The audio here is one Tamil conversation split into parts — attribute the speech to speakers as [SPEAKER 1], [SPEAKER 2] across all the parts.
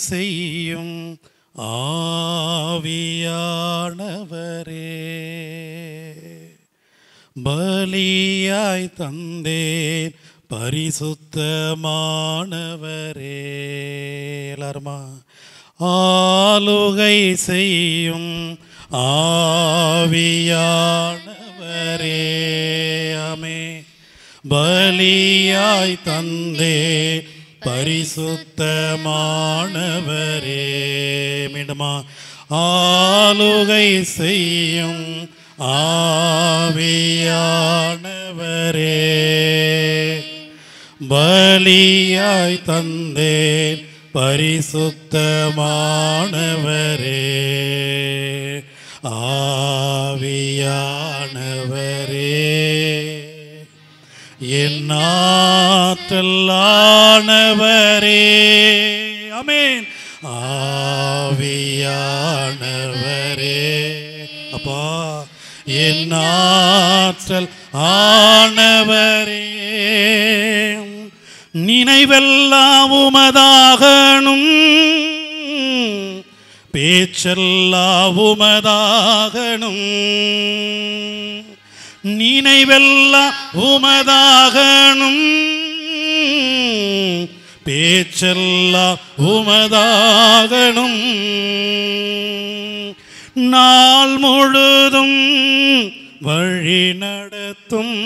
[SPEAKER 1] செய்யும் ஆவியானவரே, பலியாய் தந்தேன் பரிசுத்தமானவரே. எல்லாருமா? ஆளுகை செய்யும் ஆவியானவரே, ஆமே. பலியாய் தந்தே பரிசுத்தமானவரே. மீண்டுமா? ஆளுகை செய்யும் ஆவியானவரே, பலியாய் தந்தேன் பரிசுத்தமானவரே. ஆவியானவரே, என் ஆற்றலானவரே, ஆமென். ஆவியானவரே, அப்பா என் ஆற்றல் ஆனவரே, நினைவெல்லாம் உமதாகணும், பேச்செல்லாம் உமதாகணும், நினைவெல்லாம் உமதாகணும், பேச்செல்லாம் உமதாகணும், நாள் முழுதும் வழி நடத்தும்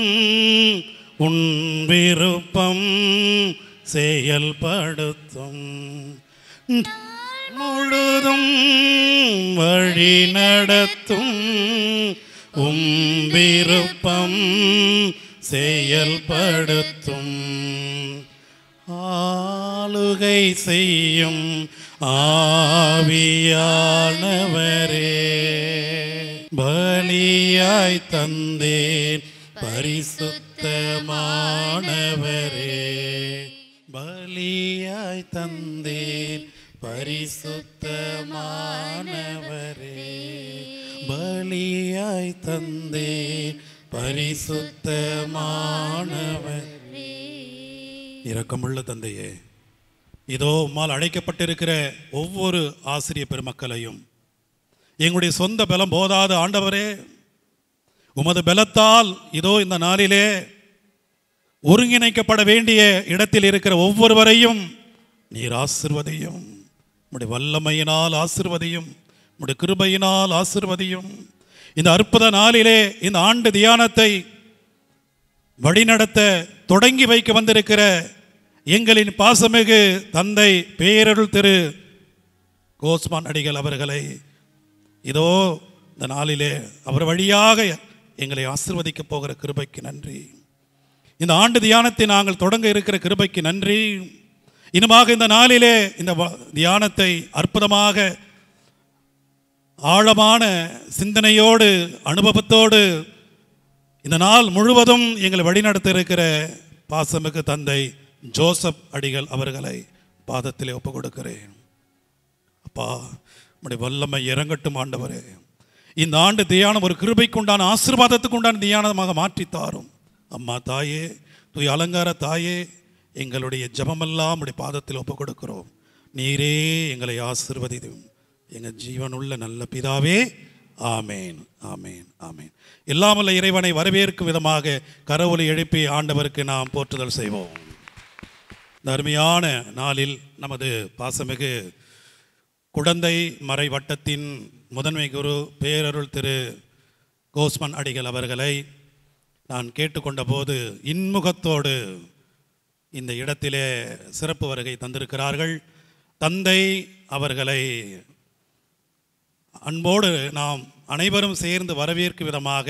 [SPEAKER 1] உன் விருப்பம் செயல்படுத்தும், முழுதும் வழி நடத்தும் உம் விருப்பம் செயல்படுத்தும், ஆளுகை செய்யும் ஆவியானவரே, பலியாய் தந்தேன் பரிசுத்தமானவரே, பலியாய் தந்தேன் பரிசுத்தமானவரே, பலியாய் தந்தேன் பரிசுத்தமானவரே. இரக்கமுள்ள தந்தையே, இதோ உம்மால் அழைக்கப்பட்டிருக்கிற ஒவ்வொரு ஆசிரியர் பெருமக்களையும் எங்களுடைய சொந்த பலம் போதாது ஆண்டவரே, உமது பலத்தால் இதோ இந்த நாளிலே ஒருங்கிணைக்கப்பட வேண்டிய இடத்தில் இருக்கிற ஒவ்வொருவரையும் நீர் ஆசிர்வதியும், உம்முடைய வல்லமையினால் ஆசிர்வதியும், உம்முடைய கிருபையினால் ஆசிர்வதியும். இந்த அற்புத நாளிலே இந்த ஆண்டு தியானத்தை வழிநடத்த தொடங்கி வைக்க வந்திருக்கிற எங்களின் பாசமிகு தந்தை பேரருள் திரு கோஸ்மான் அடிகள் அவர்களை இதோ இந்த நாளிலே அவர் வழியாக எங்களை ஆசீர்வதிக்க போகிற கிருபைக்கு நன்றி. இந்த ஆண்டு தியானத்தை நாங்கள் தொடங்க இருக்கிற கிருபைக்கு நன்றி. இனிமாக இந்த நாளிலே இந்த தியானத்தை அற்புதமாக ஆழமான சிந்தனையோடு அனுபவத்தோடு இந்த நாள் முழுவதும் எங்களை வழிநடத்த இருக்கிற பாசமிகு தந்தை ஜோசப் அடிகள் அவர்களை பாதத்திலே ஒப்பு கொடுக்கிறேன். அப்பா, உம்முடைய வல்லமை இறங்கட்டும் ஆண்டவரே. இந்த ஆண்டு தியானம் ஒரு கிருபைக்குண்டான ஆசீர்வாதத்துக்குண்டான தியானமாக மாற்றித்தாரும். அம்மா தாயே, தூய் அலங்கார தாயே, எங்களுடைய ஜபமெல்லாம் உடைய பாதத்தில் ஒப்பு கொடுக்கிறோம். நீரே எங்களை ஆசீர்வதியும் எங்கள் ஜீவனுள்ள நல்ல பிதாவே. ஆமேன், ஆமேன், ஆமேன். எல்லாமல்ல இறைவனை வரவேற்கும் விதமாக கரவொலி எழுப்பி ஆண்டவருக்கு நாம் போற்றுதல் செய்வோம். இந்த அருமையான நாளில் நமது பாசமிகு குடந்தை மறை வட்டத்தின் முதன்மை குரு பேரருள் திரு கோஸ்மன் அடிகள் அவர்களை நான் கேட்டுக்கொண்ட போது இன்முகத்தோடு இந்த இடத்திலே சிறப்பு வருகை தந்திருக்கிறார்கள். தந்தை அவர்களை அன்போடு நாம் அனைவரும் சேர்ந்து வரவேற்கும் விதமாக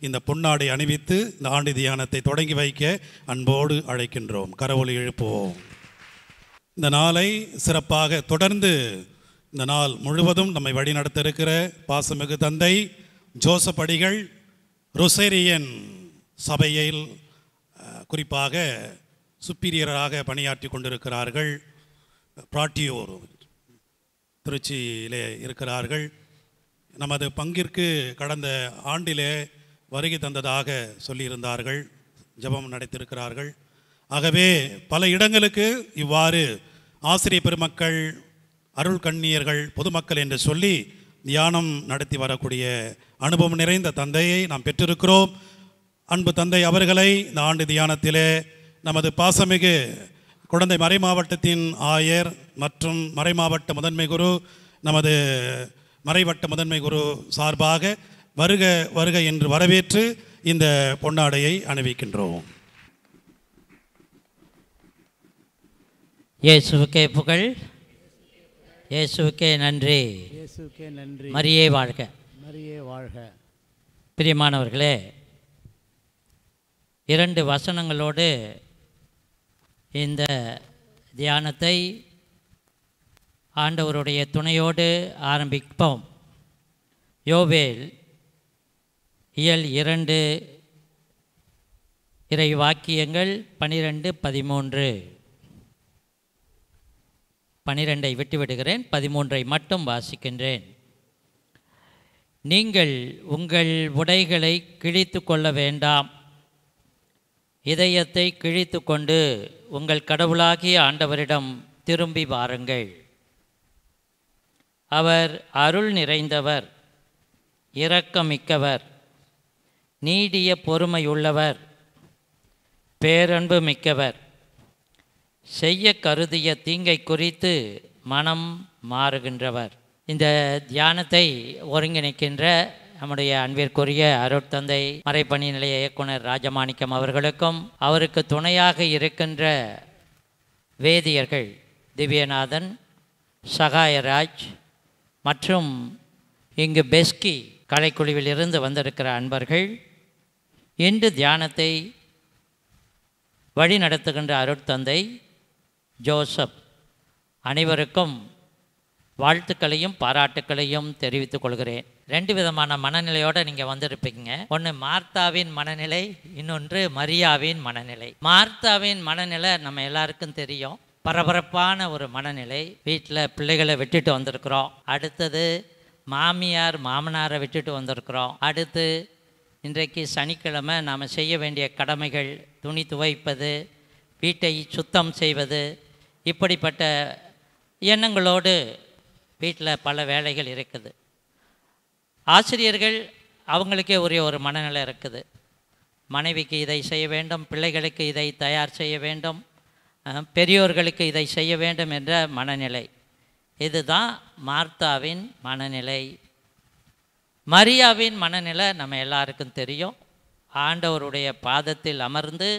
[SPEAKER 1] இந்த பொன்னாடை அணிவித்து இந்த ஆண்டு தியானத்தை தொடங்கி வைக்க அன்போடு அழைக்கின்றோம். கரவொலி எழுப்புவோம். இந்த நாளை சிறப்பாக தொடர்ந்து இந்த நாள் முழுவதும் நம்மை வழிநடத்த இருக்கிற பாசமிகு தந்தை ஜோசப் அடிகள் ரொசேரியன் சபையில் குறிப்பாக சுப்பீரியராக பணியாற்றி கொண்டிருக்கிறார்கள். பிராட்டியோர் திருச்சியிலே இருக்கிறார்கள். நமது பங்கிற்கு கடந்த ஆண்டிலே வருகை தந்ததாக சொல்லியிருந்தார்கள். ஜெபம் நடத்தியிருக்கிறார்கள். ஆகவே பல இடங்களுக்கு இவ்வாறு ஆசிரியர் பெருமக்கள் அருள் கண்ணியர்கள் பொதுமக்கள் என்று சொல்லி தியானம் நடத்தி வரக்கூடிய அனுபவம் நிறைந்த தந்தையை நாம் பெற்றிருக்கிறோம். அன்பு தந்தை அவர்களை இந்த ஆண்டு தியானத்திலே நமது பாசமிகு குடந்தை மறை மாவட்டத்தின் ஆயர் மற்றும் மறை மாவட்ட முதன்மை குரு, நமது மறைவட்ட முதன்மை குரு சார்பாக வருக வருக என்று வரவேற்று இந்த பொன்னாடையை அணிவிக்கின்றோம்.
[SPEAKER 2] இயேசுவுக்கே புகழ், இயேசுவுக்கே நன்றி,
[SPEAKER 3] இயேசுவுக்கே நன்றி.
[SPEAKER 2] மரியே வாழ்க.
[SPEAKER 3] மரியே வாழ்க.
[SPEAKER 2] பிரியமானவர்களே, 2 வசனங்களோடு இந்த தியானத்தை ஆண்டவருடைய துணையோடு ஆரம்பிப்போம். யோவேல் இயல் 2 இறை வாக்கியங்கள் 12-13. 12ஐ விட்டுவிடுகிறேன், 13ஐ மட்டும் வாசிக்கின்றேன். நீங்கள் உங்கள் உடைகளை கிழித்து கொள்ள வேண்டாம், இதயத்தை கிழித்து கொண்டு உங்கள் கடவுளாகிய ஆண்டவரிடம் திரும்பி வாருங்கள். அவர் அருள் நிறைந்தவர், இரக்கமிக்கவர், நீடிய பொறுமையுள்ளவர், பேரன்பு மிக்கவர், செய்ய கருதிய தீங்கை குறித்து மனம் மாறுகின்றவர். இந்த தியானத்தை ஒருங்கிணைக்கின்ற நம்முடைய அன்பிற்குரிய அருட்தந்தை மறைப்பணி நிலைய இயக்குனர் ராஜமாணிக்கம் அவர்களுக்கும், அவருக்கு துணையாக இருக்கின்ற வேதியர்கள் திவ்யநாதன், சகாயராஜ் மற்றும் இங்கு பெஸ்கி கலைக்குழுவில் இருந்து வந்திருக்கிற அன்பர்கள், இன்று தியானத்தை வழி நடத்துகின்ற அருட்தந்தை ஜோசப் அனைவருக்கும் வாழ்த்துக்களையும் பாராட்டுக்களையும் தெரிவித்துக் கொள்கிறேன். 2 விதமான மனநிலையோடு நீங்கள் வந்திருப்பீங்க. ஒன்று மார்த்தாவின் மனநிலை, இன்னொன்று மரியாவின் மனநிலை. மார்த்தாவின் மனநிலை நம்ம எல்லாருக்கும் தெரியும், பரபரப்பான ஒரு மனநிலை. வீட்டில் பிள்ளைகளை விட்டுட்டு வந்திருக்கிறோம். அடுத்தது மாமியார் மாமனாரை விட்டுட்டு வந்திருக்கிறோம். அடுத்து இன்றைக்கு சனிக்கிழமை நாம் செய்ய வேண்டிய கடமைகள், துணி துவைப்பது, வீட்டை சுத்தம் செய்வது, இப்படிப்பட்ட எண்ணங்களோடு வீட்டில் பல வேலைகள் இருக்குது. ஆசிரியர்கள் அவங்களுக்கே ஒரு மனநிலை இருக்குது. மனைவிக்கு இதை செய்ய வேண்டும், பிள்ளைகளுக்கு இதை தயார் செய்ய வேண்டும், பெரியோர்களுக்கு இதை செய்ய வேண்டும் என்ற மனநிலை. இதுதான் மார்த்தாவின் மனநிலை. மரியாவின் மனநிலை நம்ம எல்லாருக்கும் தெரியும். ஆண்டவருடைய பாதத்தில் அமர்ந்து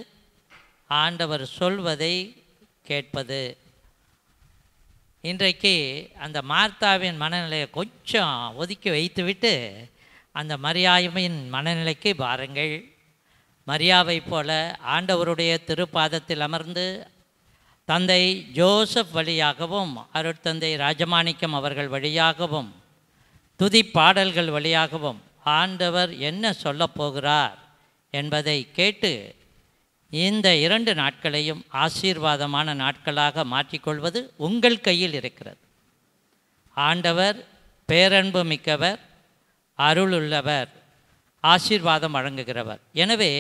[SPEAKER 2] ஆண்டவர் சொல்வதை கேட்பது. இன்றைக்கு அந்த மார்த்தாவின் மனநிலையை கொஞ்சம் ஒதுக்கி வைத்துவிட்டு அந்த மரியாவின் மனநிலைக்கு பாருங்கள். மரியாவை போல ஆண்டவருடைய திருப்பாதத்தில் அமர்ந்து தந்தை ஜோசப் வழியாகவும் அருட்தந்தை ராஜமாணிக்கம் அவர்கள் வழியாகவும் துதி பாடல்கள் வழியாகவும் ஆண்டவர் என்ன சொல்லப் போகிறார் என்பதை கேட்டு இந்த 2 நாட்களையும் ஆசீர்வாதமான நாட்களாக மாற்றிக்கொள்வது உங்கள் கையில் இருக்கிறது. ஆண்டவர் பேரன்பு மிக்கவர், அருளுள்ளவர், ஆசீர்வாதம் வழங்குகிறவர். எனவே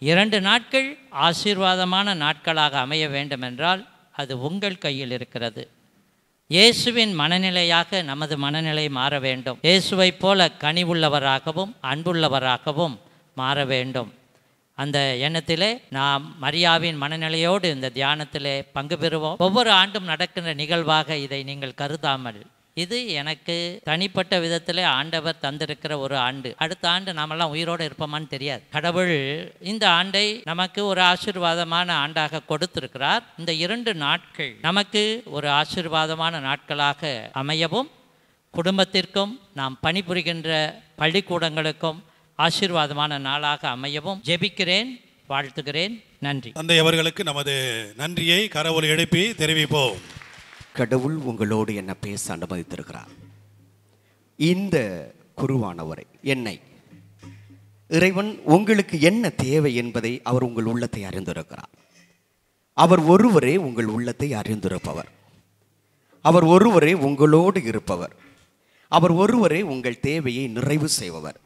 [SPEAKER 2] 2 நாட்கள் ஆசீர்வாதமான நாட்களாக அமைய வேண்டுமென்றால் அது உங்கள் கையில் இருக்கிறது. இயேசுவின் மனநிலையாக நமது மனநிலை மாற வேண்டும். இயேசுவைப் போல கனிவுள்ளவராகவும் அன்புள்ளவராகவும் மாற வேண்டும். அந்த எண்ணத்திலே நாம் மரியாவின் மனநிலையோடு இந்த தியானத்திலே பங்கு பெறுவோம். ஒவ்வொரு ஆண்டும் நடக்கின்ற நிகழ்வாக இதை நீங்கள் கருதாமல், இது எனக்கு தனிப்பட்ட விதத்தில் ஆண்டவர் தந்திருக்கிற ஒரு ஆண்டு. அடுத்த ஆண்டு நாமெல்லாம் உயிரோடு இருப்போமான்னு தெரியாது. கடவுள் இந்த ஆண்டை நமக்கு ஒரு ஆசீர்வாதமான ஆண்டாக கொடுத்திருக்கிறார். இந்த 2 நாட்கள் நமக்கு ஒரு ஆசீர்வாதமான நாட்களாக அமையவும், குடும்பத்திற்கும் நாம் பணிபுரிகின்ற பள்ளிக்கூடங்களுக்கும் ஆசீர்வாதமான நாளாக அமையவும் ஜெபிக்கிறேன், வாழ்த்துகிறேன். நன்றி.
[SPEAKER 1] தந்தை அவர்களுக்கு நமது நன்றியை கரவொலி எழுப்பி தெரிவிப்போம்.
[SPEAKER 4] கடவுள் உங்களோடு என்ன பேச அனுமதித்திருக்கிறார். இந்த குருவானவரை என்னை இறைவன் உங்களுக்கு என்ன தேவை என்பதை அவர் உங்கள் உள்ளத்தை அறிந்திருக்கிறார். அவர் ஒருவரே உங்கள் உள்ளத்தை அறிந்திருப்பவர். அவர் ஒருவரே உங்களோடு இருப்பவர். அவர் ஒருவரே உங்கள் தேவையை நிறைவு செய்பவர்.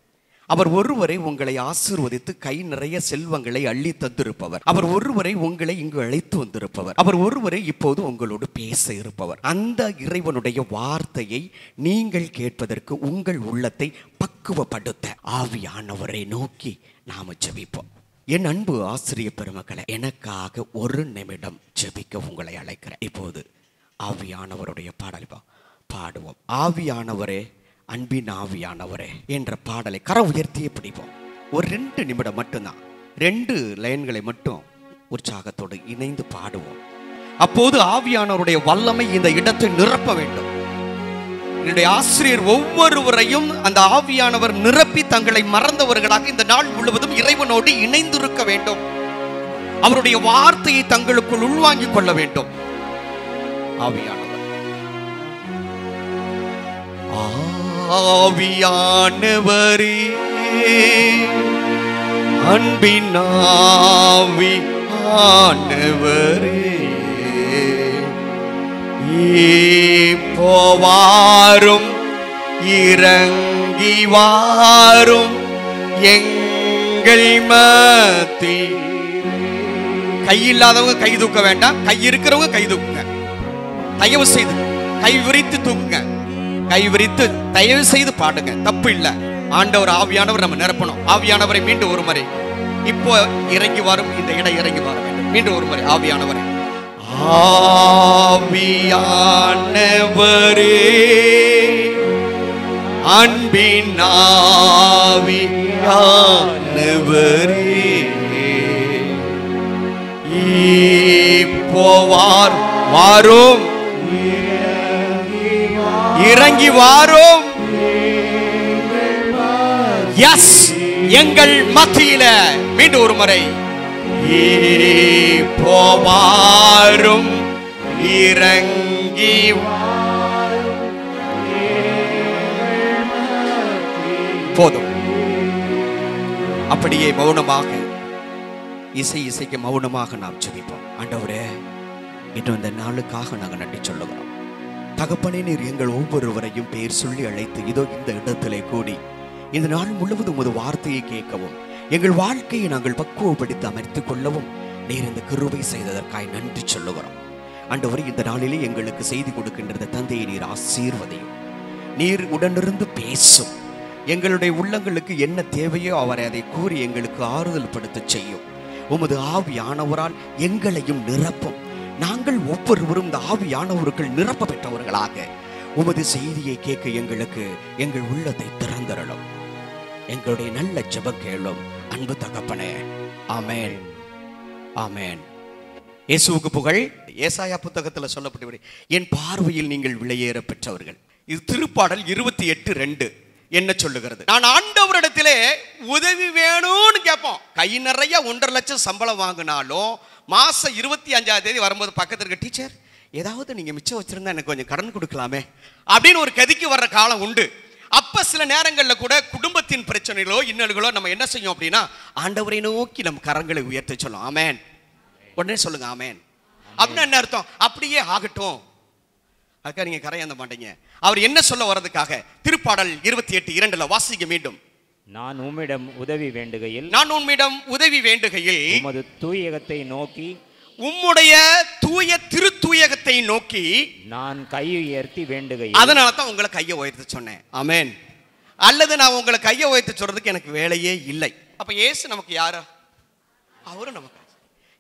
[SPEAKER 4] அவர் ஒருவரை உங்களை ஆசீர்வதித்து கை நிறைய செல்வங்களை அள்ளி தந்திருப்பவர். அவர் ஒருவரை உங்களை இங்கு அழைத்து வந்திருப்பவர். அவர் ஒருவரை இப்போது உங்களோடு பேச இருப்பவர். அந்த இறைவனுடைய வார்த்தையை நீங்கள் கேட்பதற்கு உங்கள் உள்ளத்தை பக்குவப்படுத்த ஆவியானவரை நோக்கி நாம ஜெபிப்போம். என் அன்பு ஆசிரியர் பெருமக்களை, எனக்காக ஒரு நிமிடம் ஜெபிக்க உங்களை அழைக்கிறேன். இப்போது ஆவியானவருடைய பாடல் பாடுவோம். ஆவியானவரே, அன்பின் ஆவியானவரே என்ற பாடலை கர உயர்த்தியே பிடிப்போம். ஒரு 2 நிமிடம் மட்டும்தான், 2 லைன்களை மட்டும் உற்சாகத்தோடு இணைந்து பாடுவோம். அப்போது ஆவியானவருடைய வல்லமை இந்த இடத்தை நிரப்ப வேண்டும். என்னுடைய ஆசிரியர் ஒவ்வொருவரையும் அந்த ஆவியானவர் நிரப்பி தங்களை மறந்தவர்களாக இந்த நாள் முழுவதும் இறைவனோடு இணைந்திருக்க வேண்டும். அவருடைய வார்த்தையை தங்களுக்குள் உள்வாங்கிக் கொள்ள வேண்டும். ஆவியானவர், ஆவியானவரே, அன்பின் ஆவியானவரே, போவாரும் இறங்கி வாரும் எங்கள் மத்தி. கை இல்லாதவங்க கை தூக்க வேண்டாம், கை இருக்கிறவங்க கை தூக்குங்க. தயவு செய்து கை விரித்து தூக்குங்க. கை விரித்து தயவு செய்து பாடுங்க, தப்பு இல்லை. ஆண்டவர் ஆவியானவர் நம்ம நிரப்பணும். ஆவியானவரை மீண்டும் ஒரு முறை, இப்போ இறங்கி வரும் இந்த இடம் இறங்கி வர வேண்டும். மீண்டும் ஒரு முறை ஆவியானவரை, ஆவியானவரே, அன்பின் ஆவியானவரே, இப்போ வாரும் இறங்கி வாரும் எஸ் எங்கள் மத்தியில. மீண்டும் ஒரு முறை, போவாரும் இறங்கி. போதும். அப்படியே மௌனமாக இசைக்க மௌனமாக நாம் ஜெபிப்போம். ஆண்டவரே, இன்னும் இந்த நாளுக்காக நாங்கள் நன்றி சொல்லுகிறோம். தகப்பனே, நீர் எங்கள் ஒவ்வொருவரையும் பெயர் சொல்லி அழைத்து இதோ இந்த இடத்திலே கூடி இந்த நாள் முழுவதும் ஒரு வார்த்தையை கேட்கவும் எங்கள் வாழ்க்கையை நாங்கள் பக்குவப்படுத்தி அமர்த்திக் கொள்ளவும் நீர் இந்த கிருபை செய்ததற்காய் நன்றி சொல்லுகிறோம். ஆண்டவரே, இந்த நாளிலே எங்களுக்கு செய்தி கொடுக்கின்ற தந்தையை நீர் ஆசீர்வதியும். நீர் உடனிருந்து பேசும். எங்களுடைய உள்ளங்களுக்கு என்ன தேவையோ அவரை அதை கூறி எங்களுக்கு ஆறுதல் படுத்த செய்யும். உமது ஆவியானவரால் எங்களையும் நிரப்பும். நாங்கள் ஒவ்வொருவரும் இந்த ஆவியானவர்கள் நிரப்ப பெற்றவர்களாக உமது செய்தியை கேட்க எங்களுக்கு எங்கள் உள்ளத்தை திறந்தரலும். எங்களுடைய நல்ல ஜெபம் கேளும் அன்பு தகப்பனே. ஆமென், ஆமென். இயேசுவுக்கு புகழ். ஏசாயா புத்தகத்தில் சொல்லப்பட்டபடி என் பார்வையில் நீங்கள் விலையேற பெற்றவர்கள். இது திருப்பாடல் 28:2 என்ன சொல்லுகிறது? நான் ஆண்டவரிடத்திலே உதவி வேணும்னு கேட்போம். கை நிறைய 1.5 லட்சம் சம்பளம் வாங்கினாலும் மாசம் 25ஆம் தேதி வரும்போது பக்கத்தில் இருக்க டீச்சர், ஏதாவது நீங்க மிச்சம் வச்சிருந்தா எனக்கு கொஞ்சம் கடன் கொடுக்கலாமே அப்படின்னு ஒரு கதிக்கு வர்ற காலம் உண்டு. அப்ப சில நேரங்களில் கூட குடும்பத்தின் பிரச்சனைகளோ இன்னல்களோ நம்ம என்ன செய்யும் அப்படின்னா ஆண்டவரை நோக்கி நம்ம கரங்களை உயர்த்த சொல்லும். ஆமேன். உடனே சொல்லுங்க ஆமேன். அப்படின்னு என்ன அர்த்தம்? அப்படியே ஆகட்டும். அதுக்காக நீங்க கரையாந்த மாட்டீங்க. அவர் என்ன சொல்ல வர்றதுக்காக திருப்பாடல் 28:2 வாசிக்க மீண்டும்.
[SPEAKER 5] நான் உம்மிடம் உதவி வேண்டுகையில் உமது தூயகத்தை நோக்கி,
[SPEAKER 4] உம்முடைய தூய திருத்தூயகத்தை நோக்கி
[SPEAKER 5] நான் கை உயர்த்தி வேண்டுகையில்.
[SPEAKER 4] அதனால தான் உங்களை கையை உயர்த்த சொன்னேன். ஆமென். அல்லது நான் உங்களை கையை உயர்த்த சொல்றதுக்கு எனக்கு வேலையே இல்லை. அப்ப இயேசு நமக்கு யாரா? அவரு நமக்கு.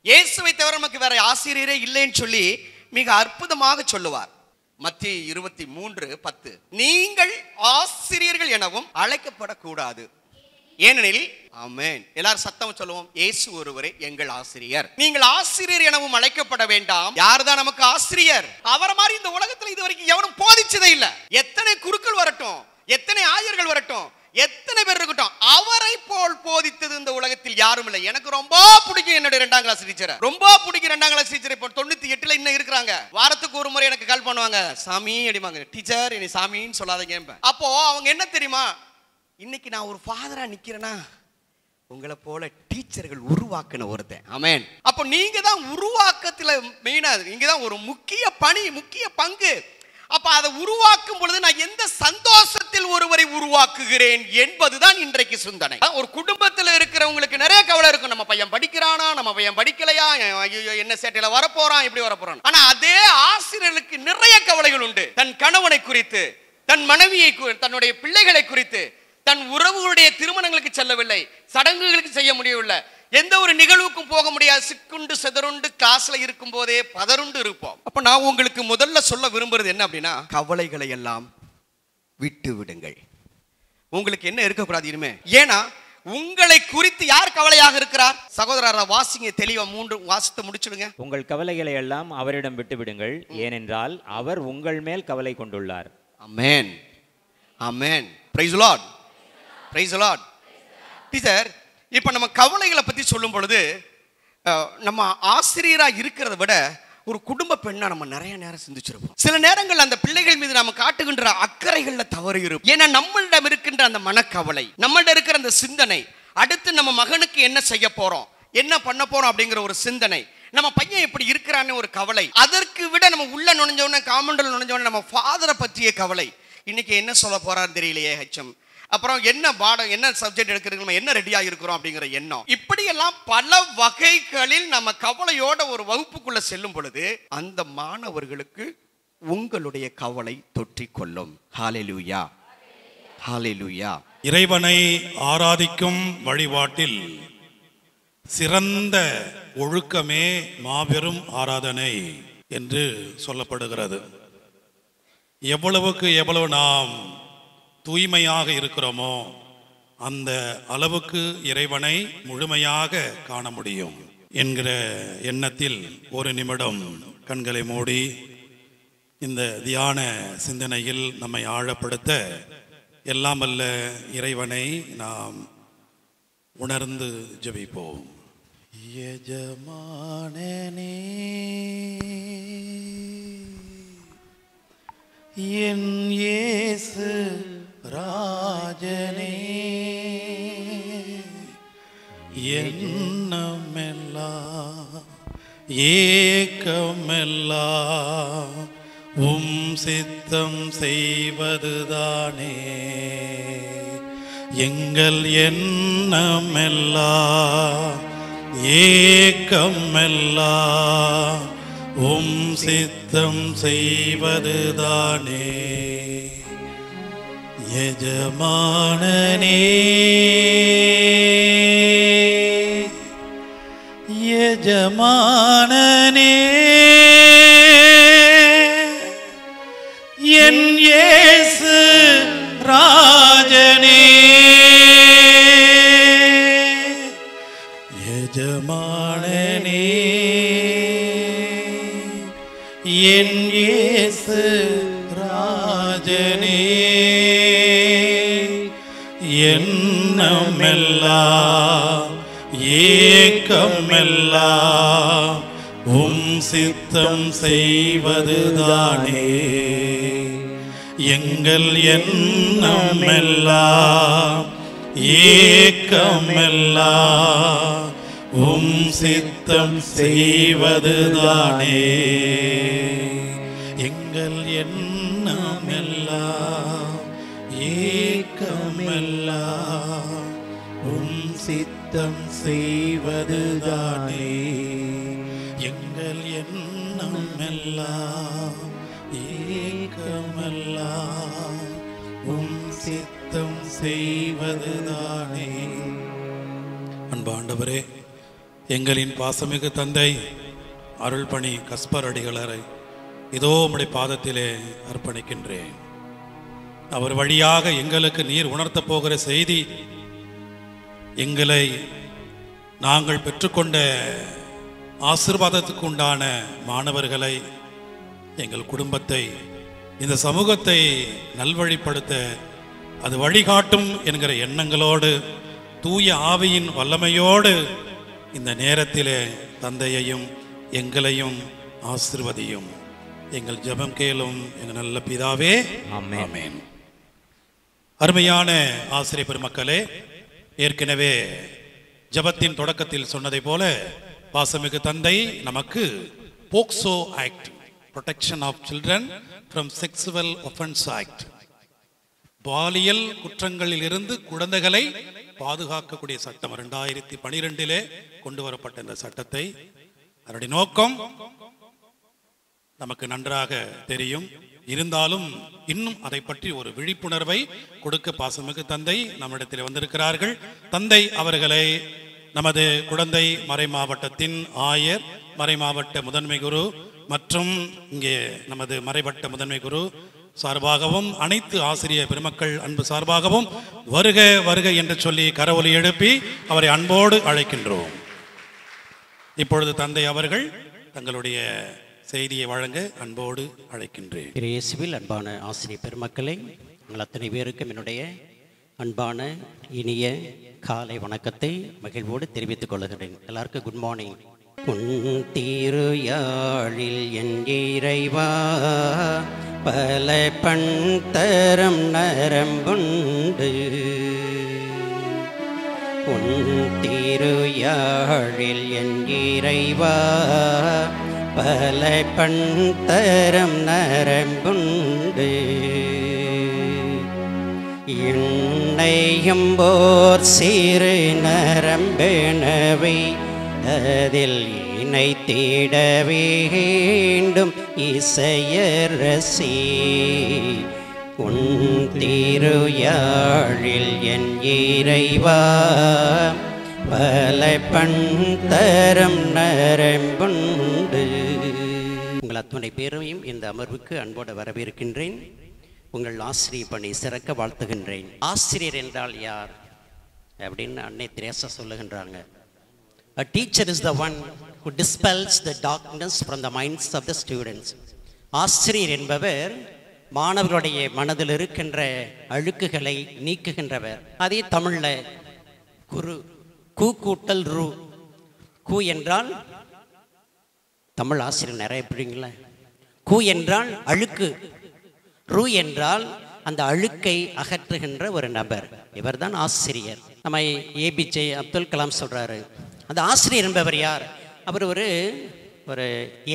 [SPEAKER 4] இயேசுவை தவிர நமக்கு வேற ஆசிரியரே இல்லைன்னு சொல்லி மிக அற்புதமாக சொல்லுவார். மத்தேயு 23:10 நீங்கள் ஆசிரியர்கள் எனவும் அழைக்கப்படக்கூடாது, ஏனெனில். ஆமென். எல்லாரும் சத்தம் சொல்லுவோம். இயேசு ஒருவரே எங்கள் ஆசிரியர். நீங்கள் ஆசிரியர் எனவும் அழைக்கப்பட வேண்டாம். யார்தான் நமக்கு ஆசிரியர்? அவரை மாதிரி இந்த உலகத்தில் இதுவரைக்கும் எவனும் போதிச்சதே இல்லை. எத்தனை குருக்கள் வரட்டும், எத்தனை ஆயர்கள் வரட்டும், எத்தனை பேர் இருக்கட்டும், அவரை போல் போதித்தது இந்த உலகத்தில் யாரும் இல்லை. எனக்கு ரொம்ப பிடிக்கும் என்னுடைய 2ஆம் கிளாஸ் டீச்சர், ரொம்ப பிடிக்கும். 2ஆம் கிளாஸ் டீச்சர் இப்போ 98ல இன்னும் இருக்கிறாங்க. வாரத்துக்கு ஒரு முறை எனக்கு கால் பண்ணுவாங்க. சாமி அடிமாங்க, டீச்சர் இனி சாமின்னு சொல்லாதீங்க. அப்போ அவங்க என்ன தெரியுமா, இன்னைக்கு நான் ஒரு ஃபாதரா நிக்கிறேன்னா உங்களை போல டீச்சர்கள் உருவாக்கின ஒருத்தன். ஆமென். அப்போ நீங்க தான் உருவாக்கத்துல மெயினா, நீங்க தான் ஒரு முக்கிய பணி, முக்கிய பங்கு. அப்ப அதை உருவாக்கும் பொழுது நான் எந்த சந்தோஷத்தை குடும்பத்தில் ஒருவரை உருவாக்குகிறேன் என்பதுதான் இன்றைக்கு சிந்தனை. ஒரு குடும்பத்தில் இருக்கிறவங்களுக்கு நிறைய கவலை இருக்கும். நம்ம பையன் படிக்கிறானா, நம்ம பையன் படிக்கலையா, ஐயோ என்ன சேட்டையில வரப்போறான், இப்படி வரப்போறான். ஆனா அதே ஆசிரியர்களுக்கு நிறைய கவலைகள் உண்டு. தன் கணவனை குறித்து, தன் மனைவியை, தன்னுடைய பிள்ளைகளை குறித்து, தன் உறவுகளுடைய திருமணங்களுக்கு செல்லவில்லை, சடங்குகளுக்கு செய்ய முடியவில்லை, எந்த ஒரு நிகழ்வுக்கும் போக முடியாது, சிக்குண்டு செதறுண்டு கிளாஸ்ல இருக்கும் போதே பதறுண்டு இருப்போம். அப்ப நான் உங்களுக்கு முதல்ல சொல்ல விரும்புறது என்ன அப்படின்னா, கவலைகளை எல்லாம் விட்டு விடுங்கள். உங்களுக்கு என்ன இருக்கக்கூடாது இனிமே. ஏன்னா உங்களை குறித்து யார் கவலையாக இருக்கிறார்? சகோதரர் வாசிங்க தெளிவா 3 வாசித்து முடிச்சிடுங்க.
[SPEAKER 5] உங்கள் கவலைகளை எல்லாம் அவரிடம் விட்டு விடுங்கள், ஏனென்றால் அவர் உங்கள் மேல் கவலை கொண்டுள்ளார்.
[SPEAKER 4] Amen, amen. Praise the lord, praise the lord. Teacher, இப்போ நம்ம கவலைகளை பற்றி சொல்லும் பொழுது நம்ம ஆசிரியராக இருக்கிறத விட ஒரு குடும்ப பெண்ணா நம்ம நிறைய நேரம் சிந்திச்சிருப்போம். சில நேரங்கள் அந்த பிள்ளைகள் மீது நம்ம காட்டுகின்ற அக்கறைகளில் தவறு இருக்கும். ஏன்னா நம்மளிடம் இருக்கின்ற அந்த மனக்கவலை, நம்மள்ட இருக்கிற அந்த சிந்தனை, அடுத்து நம்ம மகனுக்கு என்ன செய்ய போறோம், என்ன பண்ண போறோம் அப்படிங்கிற ஒரு சிந்தனை, நம்ம பையன் எப்படி இருக்கிறான்னு ஒரு கவலை, அதற்கு விட நம்ம உள்ள நுழைஞ்சோடனே, காமண்டல் நுழைஞ்சோடனே நம்ம ஃபாதரை பற்றிய கவலை, இன்னைக்கு என்ன சொல்ல போறான்னு தெரியலையே ஹெச்எம், அப்புறம் என்ன பாடம், என்ன சப்ஜெக்ட் எடுக்கிறது, என்ன ரெடியா இருக்கிறோம் அப்படிங்கிற எண்ணம், இப்படியெல்லாம் பல வகைகளில் நம்ம கவலையோட ஒரு வகுப்புக்குள்ள செல்லும் பொழுது அந்த மாணவர்களுக்கு உங்களுடைய கவலை தொற்றிக்கொள்ளும். ஹல்லேலூயா, ஹல்லேலூயா.
[SPEAKER 1] இறைவனை ஆராதிக்கும் வழிபாட்டில் சிறந்த ஒழுக்கமே மாபெரும் ஆராதனை என்று சொல்லப்படுகிறது. எவ்வளவுக்கு எவ்வளவு நாம் தூய்மையாக இருக்கிறோமோ அந்த அளவுக்கு இறைவனை முழுமையாக காண முடியும் என்கிற எண்ணத்தில் ஒரு நிமிடம் கண்களை மூடி இந்த தியான சிந்தனையில் நம்மை ஆழப்படுத்த எல்லாம் வல்ல இறைவனை நாம் உணர்ந்து ஜெபிப்போம். எஜமானனே, என் இயேசு ராஜனே, எண்ணமெல்லாம் ஏக்கமெல்லாம் உம் சித்தம் செய்வதுதானே. எங்கள் எண்ணமெல்லாம் ஏக்கமெல்லாம் உம் சித்தம் செய்வதுதானே. எஜமானனே, எஜமானனே, என் இயேசு ராஜனே, எஜமானனே, என் இயேசு ராஜனே, எண்ணமெல்லாம் ஏக்கமெல்லாம் உம் சித்தம் செய்வதுதானே. எங்கள் எண்ணமெல்லாம் ஏக்கமெல்லாம் உம் சித்தம் செய்வதுதானே. எங்கள் எண்ணமெல்லாம் ஏக்கமெல்லாம் உம் சித்தம் செய்வதுதானே. எங்கள் எண்ணமெல்லாம் ஏக்கமெல்லாம் உம் சித்தம் செய்வதுதானே. அன்பு ஆண்டவரே, எங்களின் பாசமிகு தந்தை அருள்பணி கஸ்பர் அடிகளரை இதோ உம்முடைய பாதத்திலே அர்ப்பணிக்கின்றேன். அவர் வழியாக எங்களுக்கு நீர் உணர்த்தப் போகிற செய்தி, எங்களை நாங்கள் பெற்றுக்கொண்ட ஆசீர்வாதத்துக்கு உண்டான மாணவர்களை, எங்கள் குடும்பத்தை, இந்த சமூகத்தை நல்வழிப்படுத்த அது வழிகாட்டும் என்கிற எண்ணங்களோடு, தூய ஆவியின் வல்லமையோடு இந்த நேரத்திலே தந்தையையும் எங்களையும் ஆசீர்வதியும். எங்கள் ஜெபம் கேளும் எங்கள் நல்ல பிதாவே, ஆமென். அருமையான ஆசிரியர் பெருமக்களே, ஏற்கனவே ஜெபத்தின் தொடக்கத்தில் சொன்னதை போல பாசமிகு தந்தை நமக்கு POCSO act, protection of children from sexual offence act, பாலியல் குற்றங்களில் இருந்து குழந்தைகளை பாதுகாக்கக்கூடிய சட்டம் 2012 கொண்டு வரப்பட்ட இந்த சட்டத்தை, அதனுடைய நோக்கம் நமக்கு நன்றாக தெரியும். இருந்தாலும் இன்னும் அதை பற்றி ஒரு விழிப்புணர்வை கொடுக்க பாசமிகு தந்தை நம்மிடத்தில் வந்திருக்கிறார்கள். தந்தை அவர்களை நமது குடந்தை மறை மாவட்டத்தின் ஆயர், மறை மாவட்ட முதன்மை குரு மற்றும் இங்கே நமது மறைவட்ட முதன்மை குரு சார்பாகவும் அனைத்து ஆசிரியர் பெருமக்கள் அன்பு சார்பாகவும் வருக வருக என்று சொல்லி கரவொலி எழுப்பி அவரை அன்போடு அழைக்கின்றோம். இப்பொழுது தந்தை அவர்கள் தங்களுடைய செய்தியை வழங்க அன்போடு அழைக்கின்றேன்.
[SPEAKER 6] இயேசுவில் அன்பான ஆசிரியர் பெருமக்களே, உங்கள் அத்தனை பேருக்கும் என்னுடைய அன்பான இனிய காலை வணக்கத்தை மகிழ்வோடு தெரிவித்துக் கொள்கிறேன். எல்லாருக்கும் குட் மார்னிங். உன் திருயாழில் என் இறைவா பல பண் தரம் நரம்புண்டு, உன் திருயாழில் என் இறைவா பல பண் தரம் நரம்புண்டு, எண்ணையும் போர் சிறு நரம்பெனவை அதில் இணை தேட வேண்டும் இசையரசி, உன் திருயாழில் என் இறைவா பல பண் தரம் நரம்புண்டு. உங்கள் அத்துணை பேரையும் இந்த அமர்வுக்கு அன்போடு வரவேற்கின்றேன். உங்கள் ஆசிரியர் பணி சிறக்க வாழ்த்துகின்றேன். ஆசிரியர் என்றால் யார் அப்படின்னு அன்னை Teresa சொல்லுகின்றாங்க. A teacher is the one who dispels the darkness from the minds of the students. ஆசிரியர் என்பவர் மாணவர்களுடைய மனதில் இருக்கின்ற அழுக்குகளை நீக்குகின்றவர். அதே தமிழ்ல குரு, கூ கூட்டல் ரு. கூ என்றால் தமிழ் ஆசிரியர் நிறைய பிடிங்கள. கூ என்றால் அழுக்கு, ரு என்றால் அந்த அழுக்கை அகற்றுகின்ற ஒரு நபர். இவர்தான் ஆசிரியர். நம்ம ஏபிஜே அப்துல் கலாம் சொல்றாரு, அந்த ஆசிரியர் என்பவர் யார்? அவர் ஒரு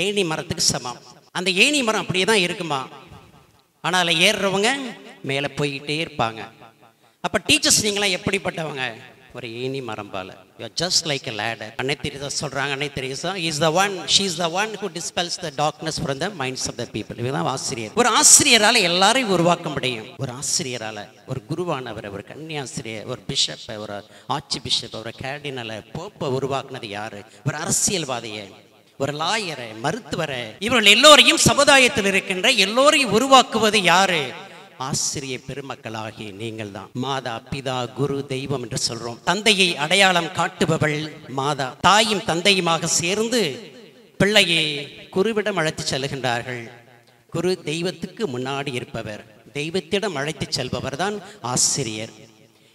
[SPEAKER 6] ஏணி மரத்துக்கு சமம். அந்த ஏணி மரம் அப்படியே தான் இருக்குமா, ஆனால் அதில் ஏறுறவங்க மேலே போய்கிட்டே இருப்பாங்க. அப்போ டீச்சர்ஸ் நீங்களாம் எப்படிப்பட்டவங்க? ஒரு ஏணி மரம் போல. You are just like a ladder. அன்னை தெரேசா சொல்றாங்க, அன்னை Teresa is the one, she is the one who dispels the darkness from the minds of the people. இதுதான் ஆசிரியர். ஒரு ஆசிரியரால் எல்லாரையும் உருவாக்க முடியும். ஒரு ஆசிரியரால் ஒரு குருவானவர், ஒரு கன்னியாசிரியர், ஒரு பிஷப், ஒரு ஆர்ச்சி பிஷப், ஒரு கேர்டினலை, போப்பை உருவாக்குனது யாரு? ஒரு அரசியல்வாதியை, ஒரு லாயரை, மருத்துவரை, இவர்கள் எல்லோரையும் சமுதாயத்தில் இருக்கின்ற எல்லோரையும் உருவாக்குவது யாரு? ஆசிரியர் பெருமக்களாகி நீங்கள் தான். மாதா, பிதா, குரு, தெய்வம் என்று சொல்றோம். தந்தையை அடையாளம் காட்டுபவள் மாதா. தாயும் தந்தையுமாக சேர்ந்து பிள்ளையை குருவிடம் அழைத்து செல்கின்றார்கள். குரு தெய்வத்துக்கு முன்னாடி இருப்பவர், தெய்வத்திடம் அழைத்து செல்பவர் தான் ஆசிரியர்.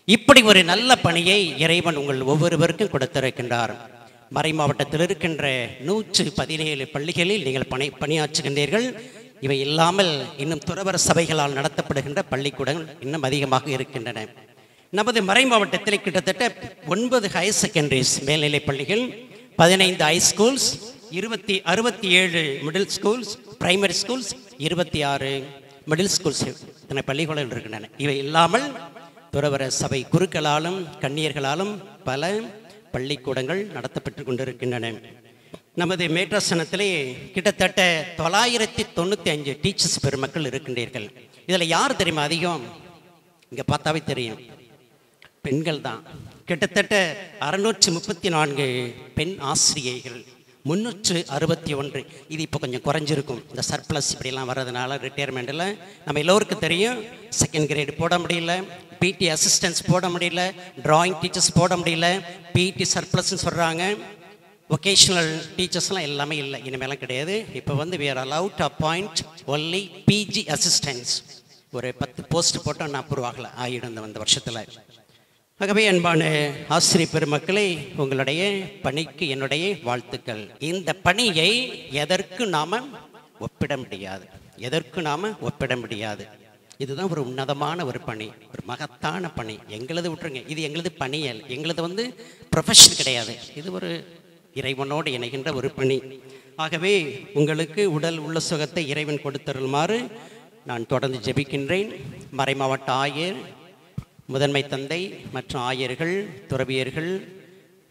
[SPEAKER 6] இப்படி ஒரு நல்ல பணியை இறைவன் உங்கள் ஒவ்வொருவருக்கும் கொடுத்திருக்கின்றார். மறை மாவட்டத்தில் இருக்கின்ற 117 பள்ளிகளில் நீங்கள் பணியாற்றுகின்றீர்கள். இவை இல்லாமல் இன்னும் துறவர சபைகளால் நடத்தப்படுகின்ற பள்ளிக்கூடங்கள் இன்னும் அதிகமாக இருக்கின்றன. நமது மறை மாவட்டத்தில் கிட்டத்தட்ட 9 ஹையர் செகண்டரிஸ் மேல்நிலை பள்ளிகள், 15 high schools, 67 middle schools, primary schools, 26 middle schools, இத்தனை பள்ளிக்கூடங்கள் இருக்கின்றன. இவை இல்லாமல் துறவர சபை குருக்களாலும் கன்னியர்களாலும் பல பள்ளிக்கூடங்கள் நடத்தப்பட்டு கொண்டிருக்கின்றன. நமது மேற்றாசனத்திலே கிட்டத்தட்ட 995 டீச்சர்ஸ் பெருமக்கள் இருக்கின்றீர்கள். இதில் யார் தெரியுமா அதிகம்? இங்கே பார்த்தாவே தெரியும், பெண்கள் தான். கிட்டத்தட்ட 634 பெண் ஆசிரியைகள், 361. இது இப்போ கொஞ்சம் குறைஞ்சிருக்கும். இந்த சர்ப்ளஸ் இப்படிலாம் வர்றதுனால ரிட்டையர்மெண்ட்டில் நம்ம எல்லோருக்கும் தெரியும், செகண்ட் கிரேடு போட முடியல, பிடி அசிஸ்டன்ஸ் போட முடியல, டிராயிங் டீச்சர்ஸ் போட முடியல, பிடி சர்ப்ளஸ்ன்னு சொல்கிறாங்க. வொகேஷ்னல் டீச்சர்ஸ்லாம் எல்லாமே இல்லை, இனிமேலாம் கிடையாது. இப்போ we are allowed to appoint only PG assistants. ஒரு 10 போஸ்ட் போட்டால் நான் அப்ரூவ் ஆகிடும் இந்த வருஷத்தில். ஆகவே அன்பான ஆசிரியர் பெருமக்களே, உங்களுடைய பணிக்கு என்னுடைய வாழ்த்துக்கள். இந்த பணியை எதற்கு நாம ஒப்பிட முடியாது, ஒப்பிட முடியாது. இதுதான் ஒரு உன்னதமான ஒரு பணி, ஒரு மகத்தான பணி. எங்களது விட்டுருங்க, இது எங்களது பணியல், எங்களது ப்ரொஃபஷன் கிடையாது. இது ஒரு இறைவனோடு இணைகின்ற ஒரு பணி. ஆகவே உங்களுக்கு உடல் உள்ள சுகத்தை இறைவன் கொடுத்தருளுமாறு நான் தொடர்ந்து ஜெபிக்கின்றேன். மறைமாவட்ட ஆயர், முதன்மை தந்தை மற்றும் ஆயர்கள், துறவியர்கள்,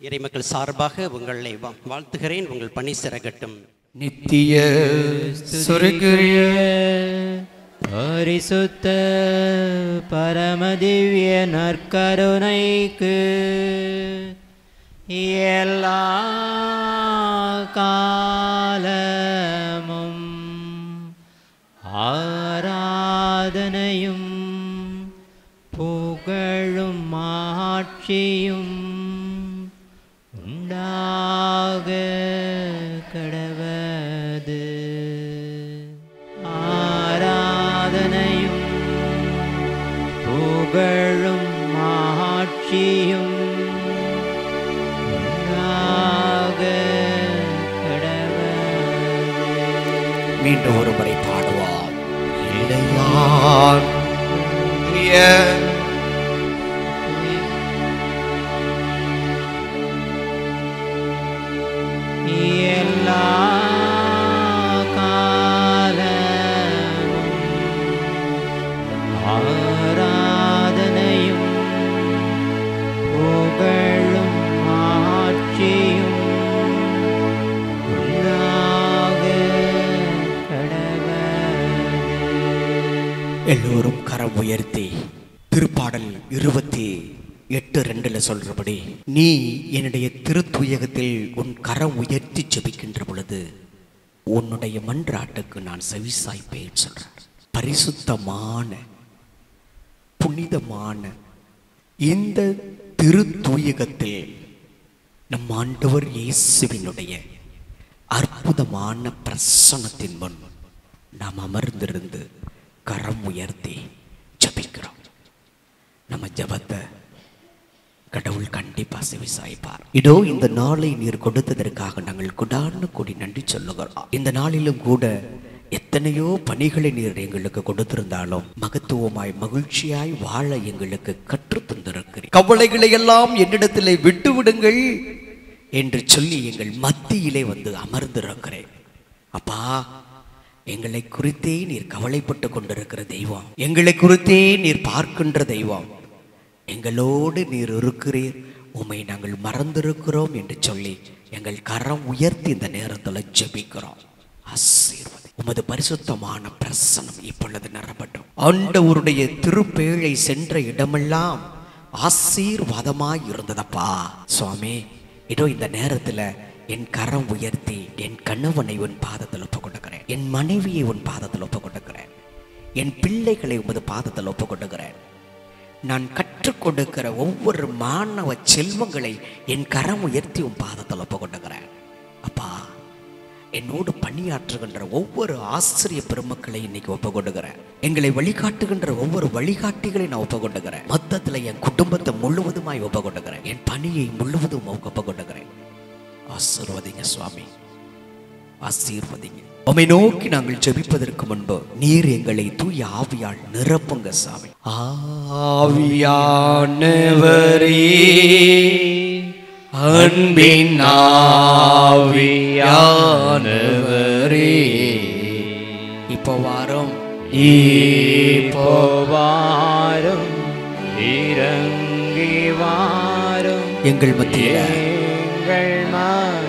[SPEAKER 6] இறைமக்கள் சார்பாக உங்களை வாழ்த்துகிறேன். உங்கள் பணி சிறக்கட்டும்.
[SPEAKER 4] நித்திய சொர்க்கரிய
[SPEAKER 7] பரிசுத்த பரமதிவ்ய நற்கருணைக்கு எல்லா காலமும் ஆராதனையும் புகழும் ஆட்சியும் உண்டாக கடவது. ஆராதனையும் புகழும் ஆட்சியும் உண்டாக கடவது.
[SPEAKER 4] மீண்டும் ஒரு முறை பாடுவார். இளையார்
[SPEAKER 7] எல்லா காலமும் ஆராதனையும் புகழும் ஆட்சியும் உண்டாக கடவது.
[SPEAKER 4] எல்லோரும் கரம் உயர்த்தி திருப்பாடல் 28:2 சொல்றபடி, நீ என்னுடைய திருத்துயகத்தில் உன் கரம் உயர்த்தி ஜெபிக்கின்ற பொழுது உன்னுடைய மன்றாட்டுக்கு நான் செவிசாய்ப்பேன் சொல்றார். பரிசுத்தமான புனிதமான இந்த திருத்துயகத்தில் நம் ஆண்டவர் இயேசுவினுடைய அற்புதமான பிரசன்னத்தின் முன் நாம் அமர்ந்திருந்து கரம் உயர்த்தி ஜெபிக்கிறோம். நம்ம ஜெபத்தை கடவுள் கண்டிப்பா செவிசாய்ப்பார். இதோ இந்த நாளை நீர் கொடுத்ததற்காக நாங்கள் கொடான கூடி நன்றி சொல்லுகிறோம். இந்த நாளிலும் கூட எத்தனையோ பணிகளை நீர் எங்களுக்கு கொடுத்திருந்தாலும் மகத்துவமாய் மகிழ்ச்சியாய் வாழ எங்களுக்கு கற்று தந்திருக்கிறீர். கவலைகளை எல்லாம் என்னிடத்திலே விட்டு விடுங்கள் என்று சொல்லி எங்கள் மத்தியிலே வந்து அமர்ந்திருக்கிறேன். அப்பா, எங்களை குறித்தே நீர் கவலைப்பட்டு கொண்டிருக்கிற தெய்வம், எங்களை குறித்தே நீர் பார்க்கின்ற தெய்வம், எங்களோடு நீர் இருக்கிறீர், உம்மை நாங்கள் மறந்திருக்கிறோம் என்று சொல்லி எங்கள் கரம் உயர்த்தி இந்த நேரத்தில் ஜெபிக்கிறோம். ஆசீர்வதி. உமது பரிசுத்தமான பிரசனம் இப்பொழுது நிரப்பட்டும். ஆண்டவருடைய திருப்பேழை சென்ற இடமெல்லாம் ஆசீர்வாதமாய் இருந்ததப்பா. சுவாமி, இதோ இந்த நேரத்துல என் கரம் உயர்த்தி என் கணவனை உன் பாதத்தில் ஒப்பு கொடுக்கிறேன், என் மனைவியை உன் பாதத்தில் ஒப்பு கொடுக்கிறேன், என் பிள்ளைகளை உமது பாதத்தில் ஒப்பு கொடுக்கிறேன். நான் கற்றுக் கொடுக்கிற ஒவ்வொரு மாணவ செல்வங்களை என் கரம் உயர்த்தி உன் பாதத்தில் ஒப்பு கொடுக்கிறேன். அப்பா, என்னோடு பணியாற்றுகின்ற ஒவ்வொரு ஆசிரிய பெருமக்களை இன்னைக்கு ஒப்பு கொடுக்கிறேன். எங்களை வழிகாட்டுகின்ற ஒவ்வொரு வழிகாட்டிகளை நான் ஒப்பு கொடுக்கிறேன். மொத்தத்துல என் குடும்பத்தை முழுவதுமாய் ஒப்பு கொடுக்கிறேன், என் பணியை முழுவதும் ஒப்பு கொடுக்கிறேன். ஆசீர்வதிங்க சுவாமி, ஆசீர்வதிங்க. உம்மை நோக்கி நாங்கள் ஜெபிப்பதற்கு முன்பு நீர் எங்களை தூய ஆவியால் நிரப்புங்க சாமி. ஆவியானவரே, அன்பின் ஆவியானவரே, இப்போ வாரும்,
[SPEAKER 7] இப்போ வாரும், இறங்கி வாரும்
[SPEAKER 4] எங்கள் மத்தியில.
[SPEAKER 7] எங்கள் மத்தியிலே.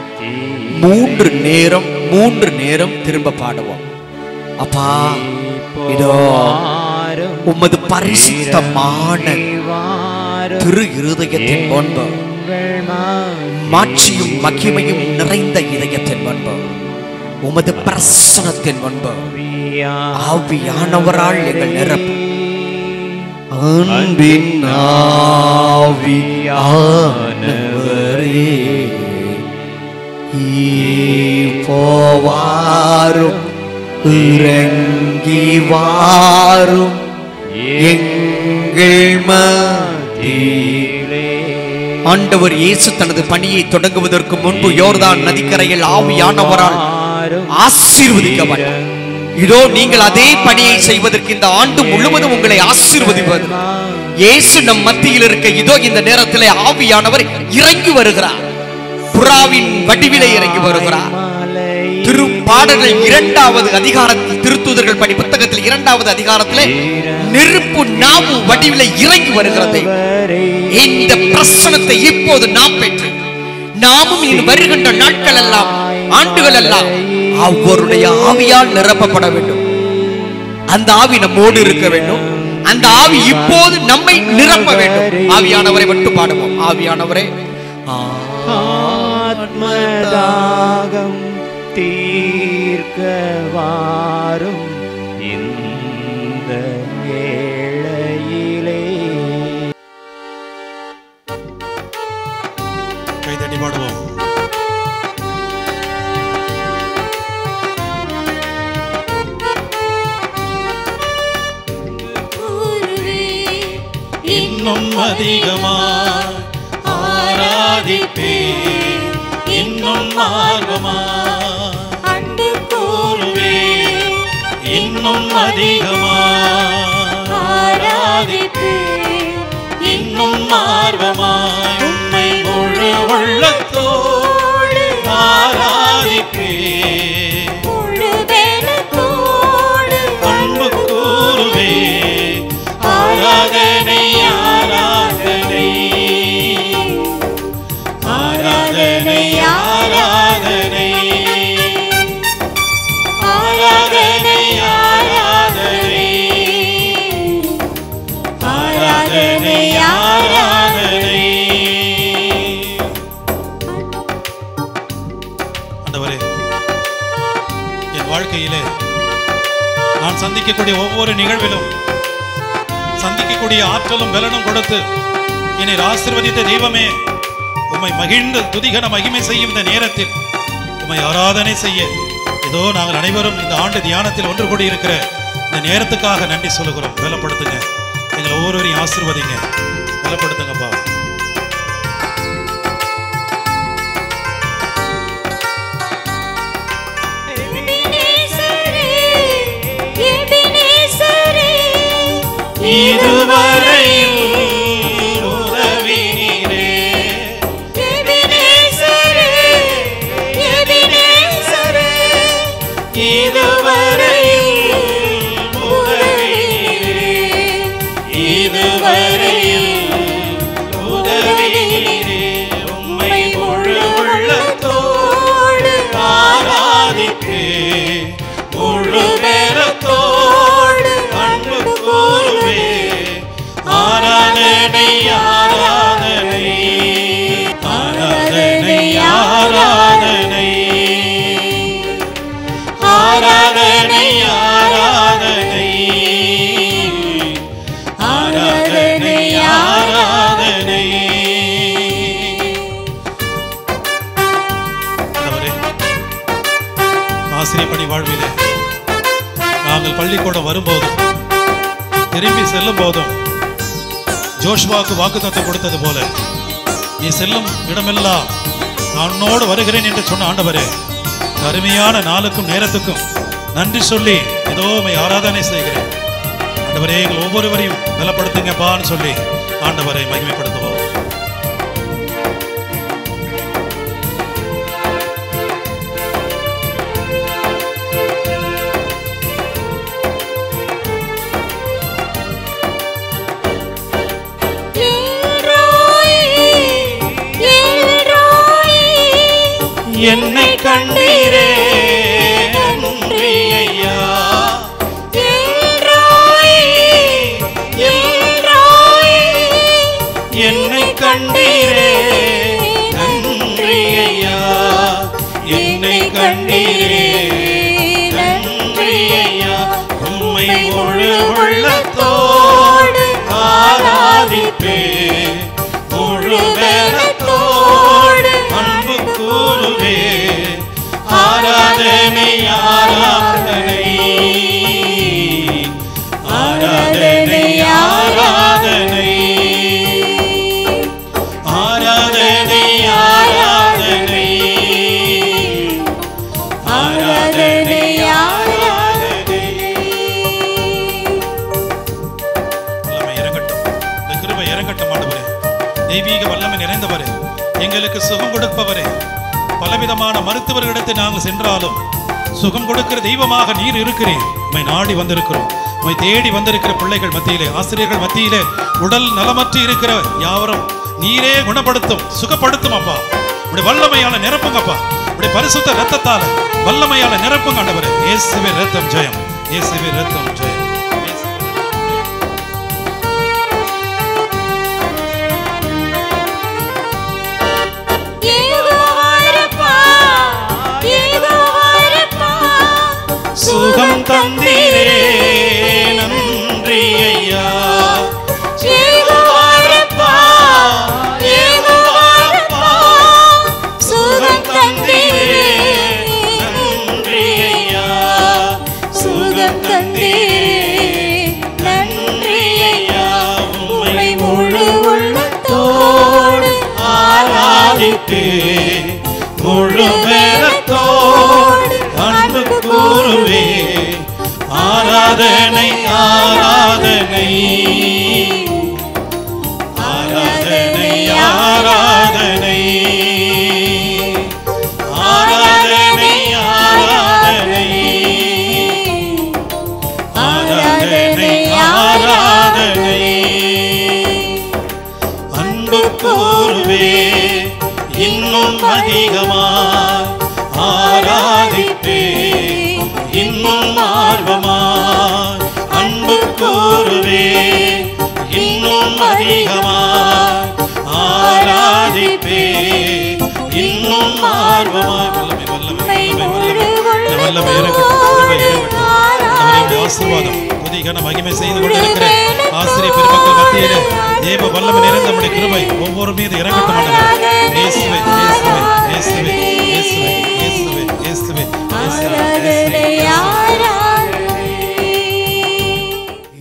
[SPEAKER 4] மூன்று நேரம் திரும்ப பாடுவோம். அப்பா, இதோ உமது பரிசுத்தமான திரு இருதயத்தின் முன்பு, மாட்சியும் மகிமையும் நிறைந்த இதயத்தின் முன்பு, உமது பிரசனத்தின் முன்பு ஆவியானவரால் எங்கள் நிரப்பு. அன்பின் ஆவியானவரே, போவாரும், இறங்கி வாரும் எங்கள் மத்தியிலே. ஆண்டவர் இயேசு தனது பணியை தொடங்குவதற்கு முன்பு யோர்தான் நதிக்கரையில் ஆவியானவரால் ஆசீர்வதிக்கப்பட்டார். இதோ நீங்கள் அதே பணியை செய்வதற்கு இந்த ஆண்டு முழுவதும் உங்களை ஆசீர்வதிப்பது. இயேசு நம் மத்தியில் இருக்க இதோ இந்த நேரத்திலே ஆவியானவர் இறங்கி வருகிறார். புறாவின் வடிவிலே இறங்கி வருகிறார். பாடல்கள் 2வது அதிகாரத்தில், திருத்தூதர்கள் பணி புத்தகத்தில் 2வது அதிகாரத்தில் நெருப்பு நாவு வடிவில இறங்கி வருகிறது. இந்த பிரசனத்தை இப்போது நாம் பெற்று நாமும் இனி வருகின்ற நாட்கள் எல்லாம், ஆண்டுகள் எல்லாம் அவருடைய ஆவியால் நிரப்பப்பட வேண்டும். அந்த ஆவி நம்மோடு இருக்க வேண்டும். அந்த ஆவி இப்போது நம்மை நிரப்ப வேண்டும். ஆவியானவரை மட்டும் பாடுவோம். ஆவியானவரே,
[SPEAKER 7] ஆத்மதாகம் தீர்க்க வாரும் இந்த வேளையிலே.
[SPEAKER 1] கைதட்டி பாடுவோம். இன்னும் அதிகமாய் ஆராதிப்பேன், இன்னும் ஆர்வமாய் அன்பு கூறுவேன், இன்னும் அதிகமாய் ஆராதிப்பேன், இன்னும் ஆர்வமாய் உம்மை முழு உள்ளத்தோடு ஆராதிப்பேன், முழு பலத்தோடு அன்பு கூறுவேன். ஆராதனை ஆராதனை ஆராதனை ஆராதனை ஆராதனை ஆராதனை ஆராதனை ஆராதனை. ஆண்டவரே, என் வாழ்க்கையிலே நான் சந்திக்கக்கூடிய ஒவ்வொரு நிகழ்விலும் சந்திக்கக்கூடிய ஆற்றலும் பலனும் கொடுத்து என்னை ஆசீர்வதித்த தெய்வமே, உம்மை மகிழ்ந்து துதிகன மகிமை செய்யும் இந்த நேரத்தில் உம்மை ஆராதனை செய்ய இதோ நாங்கள் அனைவரும் இந்த ஆண்டு தியானத்தில் ஒன்று கூடி இருக்கிற இந்த நேரத்துக்காக நன்றி சொல்லுகிறோம். பலப்படுத்துங்க, எங்களை ஒவ்வொருவரையும் ஆசீர்வதிங்க, பலப்படுத்துங்கப்பா. இதுவரையில் உதவினீரே, எபினேசரே, எபினேசரே, இதுவரையில் உதவினீரே, இதுவரையில் உதவினீரே. உம்மை முழு உள்ளத்தோடு ஆராதிப்பேன், முழு பலத்தோடு அன்பு கூறுவேன். ஆராதனை ஆராதனை ஆராதனை ஆராதனை ஆராதனை ஆராதனை ஆராதனை ஆராதனை. ஆசிரியர் பணி வாழ்விலே நாங்கள் பள்ளிக்கூடம் வரும்போதும் திரும்பி செல்லும் போதும் ஜோஷுவாவுக்கு வாக்குத்தத்தம் கொடுத்தது போல, நீ செல்லும் இடமெல்லாம் நான் உன்னோடு வருகிறேன் என்று சொன்ன ஆண்டவரே, அருமையான நாளுக்கும் நேரத்துக்கும் நன்றி சொல்லி ஏதோ உம்மை ஆராதனை செய்கிறேன். ஆண்டவரே, எங்கள் ஒவ்வொருவரையும் பலப்படுத்துங்கப்பான்னு சொல்லி ஆண்டவரை மகிமைப்படுத்துவோம். என்னை கண்டீரே நன்றி ஐயா, என்னை கண்டீரே நன்றி ஐயா, என்னை கண்டீரே நன்றி ஐயா. உம்மை முழு உள்ளத்தோடு ஆராதிப்பேன், முழு பலத்தோடு அன்பு கூறுவேன். ஆராதனை ஆராதனை ஆராதனை ஆராதனை ஆராதனை ஆராதனை ஆராதனை ஆராதனை. வல்லமை இறங்கட்டும், இந்த கிருபை இறங்கட்டும் ஆண்டவரே. தெய்வீக வல்லமை நிறைந்தவரே, எங்களுக்கு சுகம் கொடுப்பவரே, பலவிதமான மருத்துவர்களிடத்தில் நாங்கள் சென்றாலும் சுகம் கொடுக்கிற தெய்வமாக நீர் இருக்கிறேன். உம்மை நாடி வந்திருக்கிறோம். உம்மை தேடி வந்திருக்கிற பிள்ளைகள் மத்தியிலே, ஆசிரியர்கள் மத்தியிலே உடல் நலமற்று இருக்கிற யாவரும் நீரே குணப்படுத்தும், சுகப்படுத்தும் அப்பா. உடைய வல்லமையால நிரப்புங்கப்பா. உடைய பரிசுத்த இரத்தத்தால வல்லமையால நிரப்புங்க ஆண்டவரே. இயேசுவே இரத்தம் ஜெயம், இயேசுவே இரத்தம் ஜெயம். சுகம் தந்தீரே நன்றி ஐயா. சுகம் தந்தீரே நன்றி ஐயா. சுகம் தந்தீரே நன்றி ஐயா. உம்மை முழு உள்ளத்தோடு ஆராதித்து முழு மேலத்தோடு அன்பு கூறுவே. ஆராதனை ஆராதனை ஆராதனை ஆராதனை ஆராதனை ஆராதனை ஆராதனை ஆராதனை அன்பு கூறுவே இன்னும் அதிகமாய் ஆராதிப்பே இன்னும் ஆர்வமாய் அன்பு கூறுவே இன்னும் அதிகமாய் ஆராதிப்பே இன்னும் ஆர்வமாய். வல்லமை வல்லமை ஆசீர்வாதம் புதிய கன மகிமை செய்து கொண்டிருக்கிற ஆசிரியர் பெருமக்கள் மத்தியிலே தேவ வல்லமை நிறைந்த நம்முடைய கிருபை ஒவ்வொரு மீது இறங்கட்டும் ஆண்டவரே. இயேசுவே இயேசுவே இயேசுவே இயேசுவே இயேசுவே இயேசுவே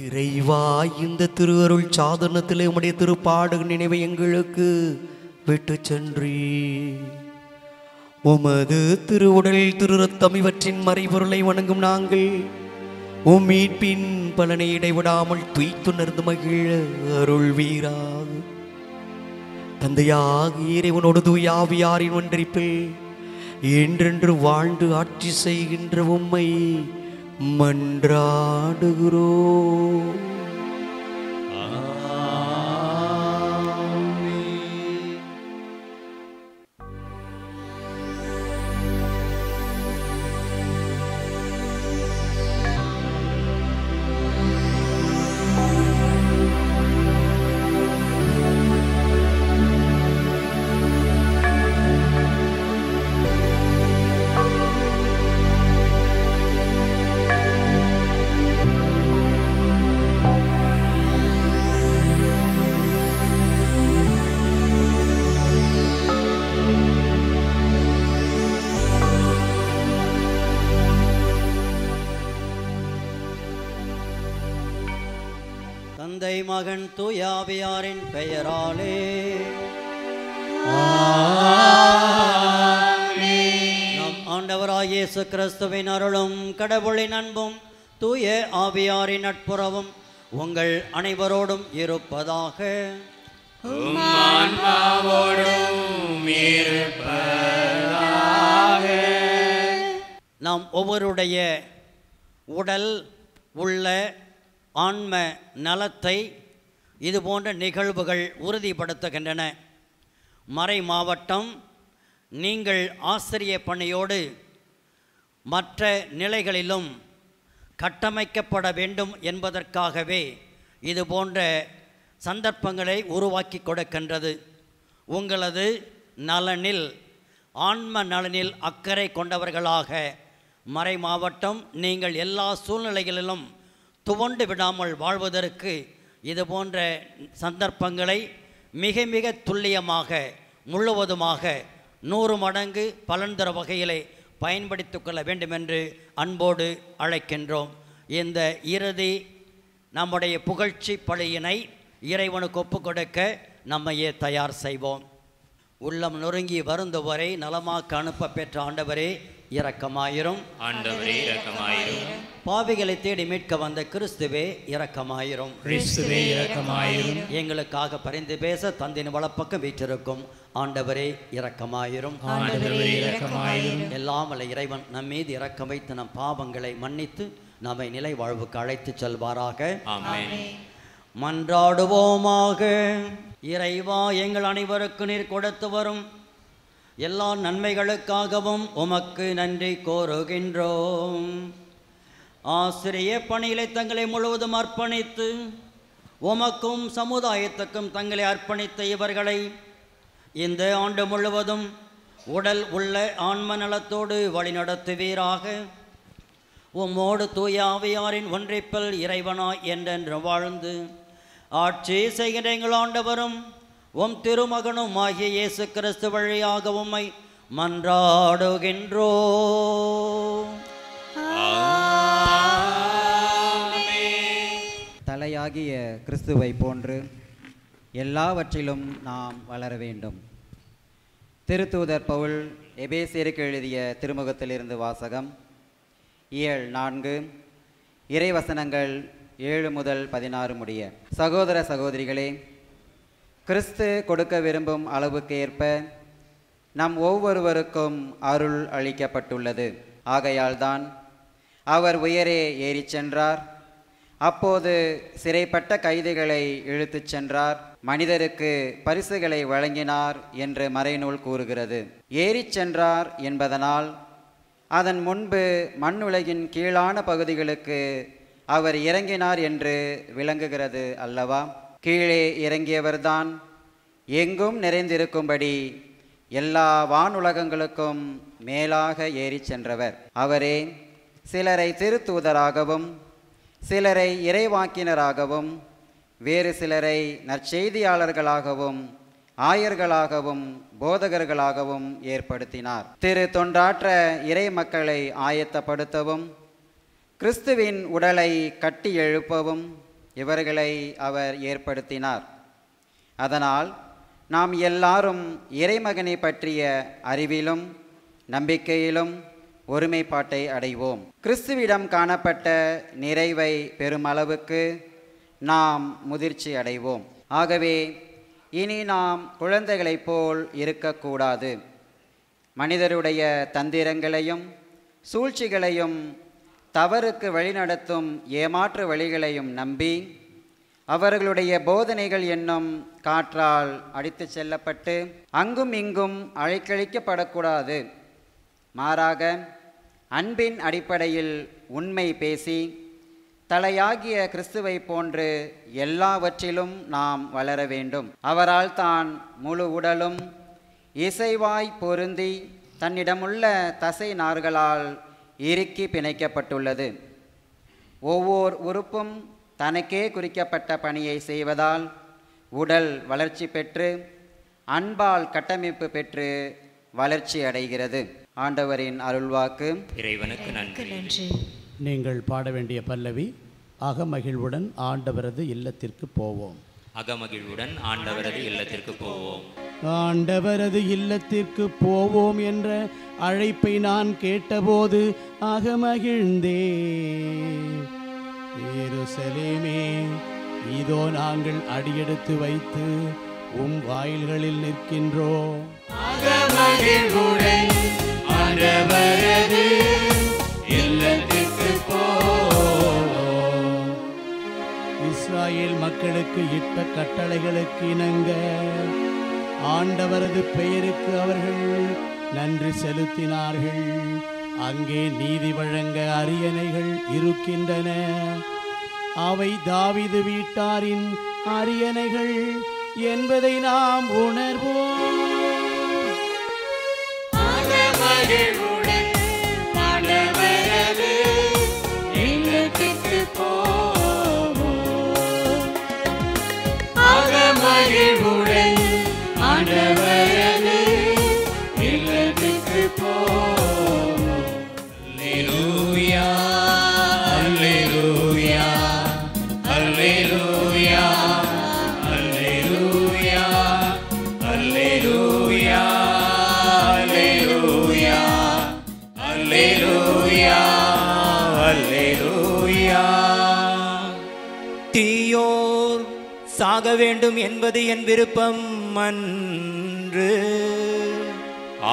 [SPEAKER 4] இறைவா, இந்த திருவருள் சாதனத்திலே உம்முடைய திருப்பாடு நினைவை எங்களுக்கு விட்டு சென்றீ. உமது திருவுடல் திரு ரத்தம் இவற்றின் மறைபொருளை வணங்கும் நாங்கள் உம் மீட்பின் பலனை இடைவிடாமல் துய்த்துணர்ந்து மகிழ அருள் வீராக. தந்தையாகிய இறைவனோடு தூய ஆவியாரின் ஒன்றிப்பில் என்றென்று வாழ்ந்து ஆட்சி செய்கின்ற உம்மை மன்றாடுகிறோம்.
[SPEAKER 6] தந்தை மகன் தூயாவியாரின் பெயராலே நம் ஆண்டவராகிய இயேசு கிறிஸ்துவின் அருளும் கடவுளின் அன்பும் தூய ஆவியாரின் நட்புறவும் உங்கள் அனைவரோடும் இருப்பதாக. நாம் ஒவ்வொருடைய உடல் உள்ள ஆன்ம நலத்தை இது போன்ற நிகழ்வுகள் உறுதிப்படுத்துகின்றன. மறை மாவட்டம் நீங்கள் ஆசிரிய பணியோடு மற்ற நிலைகளிலும் கட்டமைக்கப்பட வேண்டும் என்பதற்காகவே இது போன்ற சந்தர்ப்பங்களை உருவாக்கி கொடுக்கின்றது. உங்களது நலனில் ஆன்ம நலனில் அக்கறை கொண்டவர்களாக மறை மாவட்டம் நீங்கள் எல்லா சூழ்நிலைகளிலும் துவண்டு விடாமல் வாழ்வதற்கு இது போன்ற சந்தர்ப்பங்களை மிக மிக துல்லியமாக முழுவதுமாக 100 மடங்கு பலன் தர வகையிலே பயன்படுத்தி கொள்ள வேண்டுமென்று அன்போடு அழைக்கின்றோம். இந்த இறுதி நம்முடைய புகழ்ச்சி பழியினை இறைவனுக்கு ஒப்புக் கொடுக்க நம்மையே தயார் செய்வோம். உள்ளம் நொறுங்கி வருந்துவரை நலமாக்க அனுப்ப பெற்ற ஆண்டவரே இரக்கமாயிரும்.
[SPEAKER 5] ஆண்டவரே இரக்கமாயிரும்.
[SPEAKER 6] பாவிகளை தேடி மீட்க வந்த கிறிஸ்துவே இரக்கமாயிரும்.
[SPEAKER 3] கிறிஸ்துவே இரக்கமாயிரும்.
[SPEAKER 6] எங்களுக்காக பரிந்து பேச தந்தின் வலப்பக்கம் வீற்றிருக்கும் ஆண்டவரே இரக்கமாயிரும்.
[SPEAKER 3] ஆண்டவரே இரக்கமாயிரும்.
[SPEAKER 6] எல்லாம் வல்ல இறைவன் நம் மீது இரக்கம் வைத்து நம் பாவங்களை மன்னித்து நம்மை நிலை வாழ்வுக்கு அழைத்து செல்வாராக.
[SPEAKER 5] ஆமென்.
[SPEAKER 6] மன்றாடுவோமாக. இறைவா, எங்கள் அனைவருக்கு நீர் கொடுத்து வரும் எல்லா நன்மைகளுக்காகவும் உமக்கு நன்றி கோருகின்றோம். ஆசிரிய பணிகளை தங்களை முழுவதும் அர்ப்பணித்து உமக்கும் சமுதாயத்துக்கும் தங்களை அர்ப்பணித்த இவர்களை இந்த ஆண்டு முழுவதும் உடல் உள்ள ஆன்ம நலத்தோடு வழிநடத்துவீராக. உம்மோடு தூய ஆவியாரின் ஒன்றிப்பில் இறைவனாய் என்றென்று வாழ்ந்து ஆட்சி செய்கின்ற எங்கள் ஆண்டவரும் உம் திருமகனும் ஆகிய இயேசு கிறிஸ்து வழியாக உம்மை மன்றாடுகின்றோம்.
[SPEAKER 8] தலையாகிய கிறிஸ்துவை போன்று எல்லாவற்றிலும் நாம் வளர வேண்டும். திருத்தூதர் பவுல் எபேசியருக்கு எழுதிய திருமுகத்திலிருந்து வாசகம். இயல் 4 இறைவசனங்கள் 7 முதல் 16 முடிய. சகோதர சகோதரிகளே, கிறிஸ்து கொடுக்க விரும்பும் அளவுக்கு ஏற்ப நம் ஒவ்வொருவருக்கும் அருள் அளிக்கப்பட்டுள்ளது. ஆகையால்தான் அவர் உயரே ஏறிச் சென்றார். அப்போது சிறைப்பட்ட கைதிகளை இழுத்துச் சென்றார். மனிதருக்கு பரிசுகளை வழங்கினார் என்று மறைநூல் கூறுகிறது. ஏறிச் சென்றார் என்பதனால் அதன் முன்பு மண்ணுலகின் கீழான பகுதிகளுக்கு அவர் இறங்கினார் என்று விளங்குகிறது அல்லவா? கீழே இறங்கியவர்தான் எங்கும் நிறைந்திருக்கும்படி எல்லா வானுலகங்களுக்கும் மேலாக ஏறிச் சென்றவர். அவரே சிலரை திருத்தூதராகவும் சிலரை இறைவாக்கினராகவும் வேறு சிலரை நற்செய்தியாளர்களாகவும் ஆயர்களாகவும் போதகர்களாகவும் ஏற்படுத்தினார். திரு தொண்டாற்ற இறை மக்களை ஆயத்தப்படுத்தவும் கிறிஸ்துவின் உடலை கட்டி எழுப்பவும் இவர்களை அவர் ஏற்படுத்தினார். அதனால் நாம் எல்லாரும் இறைமகனை பற்றிய அறிவிலும் நம்பிக்கையிலும் ஒருமைப்பாட்டை அடைவோம். கிறிஸ்துவிடம் காணப்பட்ட நிறைவை பெருமளவுக்கு நாம் முதிர்ச்சி அடைவோம். ஆகவே இனி நாம் குழந்தைகளைப் போல் இருக்கக்கூடாது. மனிதருடைய தந்திரங்களையும் சூழ்ச்சிகளையும் தவறுக்கு வழிநடத்தும் ஏமாற்று வழிகளையும் நம்பி அவர்களுடைய போதனைகள் என்னும் காற்றால் அடித்து செல்லப்பட்டு அங்கும் இங்கும் அழைக்கழிக்கப்படக்கூடாது. மாறாக அன்பின் அடிப்படையில் உண்மை பேசி தலையாகிய கிறிஸ்துவை போன்று எல்லாவற்றிலும் நாம் வளர வேண்டும். அவரால் தான் முழு உடலும் இசைவாய் பொருந்தி தன்னிடமுள்ள தசை நார்களால் இறுக்கி பிணைக்கப்பட்டுள்ளது. ஒவ்வொரு உறுப்பும் தனக்கே குறிக்கப்பட்ட பணியை செய்வதால் உடல் வளர்ச்சி பெற்று அன்பால் கட்டமைப்பு பெற்று வளர்ச்சி அடைகிறது. ஆண்டவரின் அருள்வாக்கு.
[SPEAKER 5] இறைவனுக்கு நன்றி.
[SPEAKER 3] நீங்கள் பாட வேண்டிய பல்லவி அகமகிழ்வுடன் ஆண்டவரது இல்லத்திற்கு போவோம்.
[SPEAKER 5] அகமகிழ்வுடன் ஆண்டவரது இல்லத்திற்கு போவோம்.
[SPEAKER 3] ஆண்டவரது இல்லத்திற்கு போவோம் என்ற அழைப்பை நான் கேட்டபோது அகமகிழ்ந்தே. எருசலேமே, இதோ நாங்கள் அடியெடுத்து வைத்து உம் வாயில்களில் நிற்கின்றோம்.
[SPEAKER 7] அகமகிழ்வுடன் ஆண்டவரது இல்லத்திற்கு போவோம்.
[SPEAKER 3] இஸ்ராயேல் மக்களுக்கு இட்ட கட்டளைகளுக்கு இணங்க ஆண்டவரது பெயருக்கு அவர்கள் நன்றி செலுத்தினார்கள். அங்கே நீதி வழங்க அரியணைகள் இருக்கின்றன. அவை தாவீது வீட்டாரின் அரியணைகள் என்பதை நாம் உணர்வோம்.
[SPEAKER 7] அகமகிழ்வுடன் ஆண்டவரது இல்லத்திற்கு போவோம். அகமகிழ்வுடன் ஆண்டவரது இல்லத்திற்கு போவோம். அல்லேலூயா, அல்லேலூயா, அல்லேலூயா, அல்லேலூயா, அல்லேலூயா, அல்லேலூயா, அல்லேலூயா.
[SPEAKER 4] தீயோர்
[SPEAKER 5] சாக வேண்டும் என்பது என் விருப்பம் அன்று.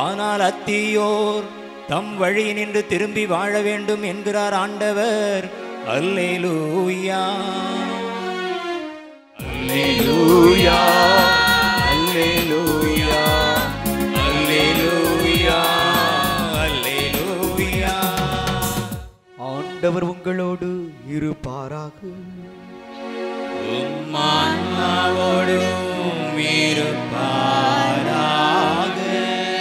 [SPEAKER 5] ஆனால் அத்தீயோர் தம் வழி நின்று திரும்பி வாழ வேண்டும் என்கிறார் ஆண்டவர். அல்லேலூயா அல்லேலூயா அல்லேலூயா அல்லேலூயா அல்லேலூயா.
[SPEAKER 4] ஆண்டவர் உங்களோடு இருப்பாராக.
[SPEAKER 5] உம் ஆன்மாவோடும் இருப்பாராக.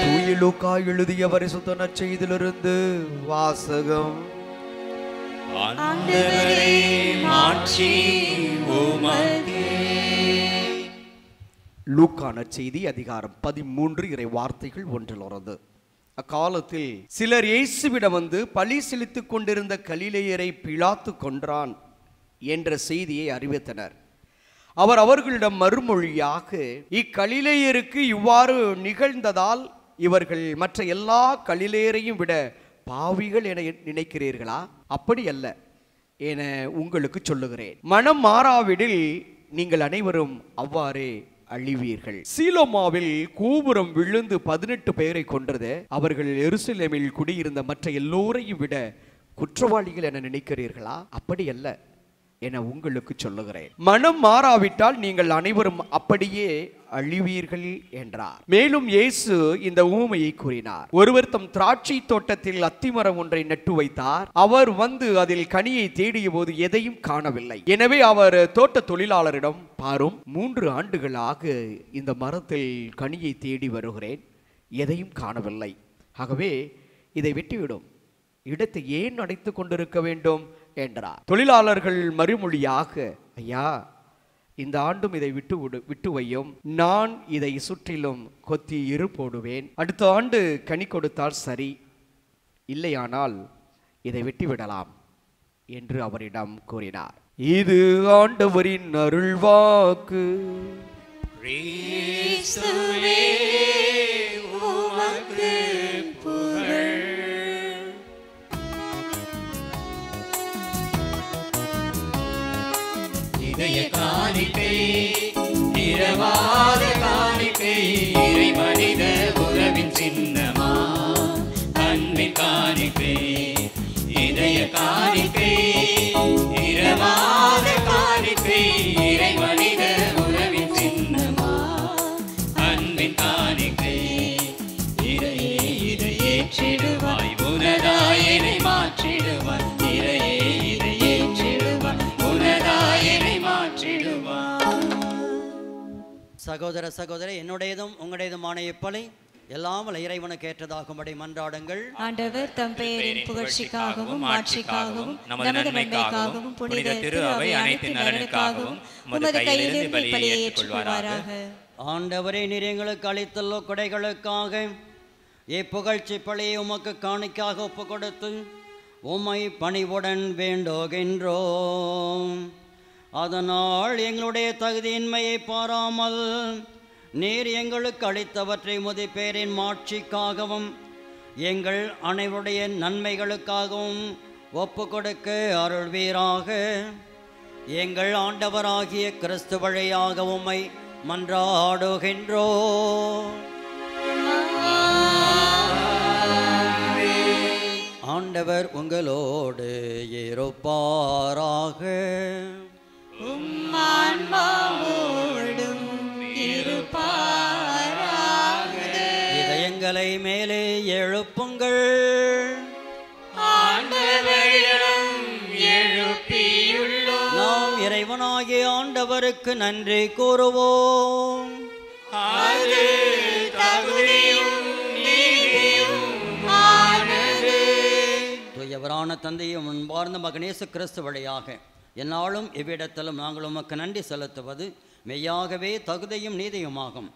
[SPEAKER 4] தூய லூக்கா எழுதிய பரிசுத்த நற்செய்தியிலிருந்து வாசகம்.
[SPEAKER 5] ஆண்டவரே மாட்சி உமக்கே.
[SPEAKER 4] லூக்கா நற்செய்தி அதிகாரம் 13 இறை வார்த்தைகள் 1. அக்காலத்தில் சிலர் இயேசுவிடம் வந்து பலி செலுத்திக் கொண்டிருந்த கலிலேயரை பிலாத்து கொன்றான் என்ற செய்தியை அறிவித்தனர். அவர் அவர்களிடம் மறுமொழியாக, இக்கலிலேயருக்கு இவ்வாறு நிகழ்ந்ததால் இவர்கள் மற்ற எல்லா கலிலேயரையும் விட பாவிகள் என நினைக்கிறீர்களா? அப்படி அல்ல என உங்களுக்கு சொல்லுகிறேன். மனம் மாறாவிடில் நீங்கள் அனைவரும் அவ்வாறே அழிவீர்கள். சீலோமாவில் கோபுரம் விழுந்து 18 பேரை கொன்றது அவர்கள் எருசலேமில் குடியிருந்த மற்ற எல்லோரையும் விட குற்றவாளிகள் என நினைக்கிறீர்களா? அப்படி அல்ல என உங்களுக்கு சொல்லுகிறேன். மனம் மாறாவிட்டால் நீங்கள் அனைவரும் அப்படியே அழிவீர்கள் என்றார். மேலும் இயேசு இந்த ஊமையை கூறினார். ஒருவர் தம் திராட்சை தோட்டத்தில் அத்திமரம் ஒன்றை நட்டு வைத்தார். அவர் வந்து அதில் கனியை தேடிய போது எதையும் காணவில்லை. எனவே அவர் தோட்ட தொழிலாளரிடம், பாரும், 3 ஆண்டுகளாக இந்த மரத்தில் கனியை தேடி வருகிறேன், எதையும் காணவில்லை. ஆகவே இதை வெட்டிவிடும், இடத்தை ஏன் அடைத்து கொண்டிருக்க வேண்டும் என்றார். தொழிலாளர்கள் மறுமொழியாக, ஐயா, இந்த ஆண்டும் இதை விட்டு வையும், நான் இதை சுற்றிலும் கொத்தி இரு போடுவேன், அடுத்த ஆண்டு கனி கொடுத்தால் சரி, இல்லையானால் இதை வெட்டிவிடலாம் என்று அவரிடம் கூறினார். இது ஆண்டவரின் அருள்வாக்கு.
[SPEAKER 7] கிறிஸ்துவே உமக்கு புகழ். இதய காணிக்கை, இரவாத காணிக்கை, இறை மனித உறவின் சின்னமா அன்பின் காணிக்கை. இதய காணிக்கை, இரவாத காணிக்கை, இறை மனித உறவின் சின்னமா அன்பின் காணிக்கை. இறையே இதை ஏற்றிடுவாய், உனதாயனை மாற்றிடுவாய். இறையே இதை ஏற்றிடுவாய், உனதாயனை மாற்றிடுவாய்.
[SPEAKER 9] சகோதர சகோதரி, என்னுடையதும் உங்களுடையதுமான இப்பலை எல்லாம் இறைவனுக்கு ஏற்றதாகும்படி மன்றாடுங்கள்.
[SPEAKER 10] ஆண்டவர் தம் பெயரின் புகழ்ச்சிக்காகவும் மாட்சிக்காகவும் நமது நன்மைக்காகவும் புனித திரு அவை அனைத்து நலனுக்காகவும் உமது கையிலிருந்து பலியை ஏற்றுக்கொள்வாராக.
[SPEAKER 9] ஆண்டவரே, நீர் எங்களுக்கு அளித்துள்ள கொடைகளுக்காக இப்புகழ்ச்சி பலியை உமக்கு காணிக்காக ஒப்பு கொடுத்து உம்மை பணிவுடன் வேண்டுகின்றோம். அதனால் எங்களுடைய தகுதியின்மையை பாராமல் நீர் எங்களுக்கு அளித்தவற்றை முதி பேரின் மாட்சிக்காகவும் எங்கள் அனைவருடைய நன்மைகளுக்காகவும் ஒப்பு கொடுக்க அருள்வீராக. எங்கள் ஆண்டவராகிய கிறிஸ்து வழியாக உம்மை மன்றாடுகின்றோம். ஆண்டவர் உங்களோடு இருப்பாராக. இதயங்களை மேலே எழுப்புங்கள். நாம் இறைவனாகிய ஆண்டவருக்கு நன்றி கூறுவோம். தூயவரான தந்தையும் முன்பார்ந்த மகனேசு கிறிஸ்து வழியாக என்னாலும் இவ்விடத்திலும் நாங்கள் உமக்கு நன்றி செலுத்துவது மெய்யாகவே தகுதியும் நீதியுமாகும்.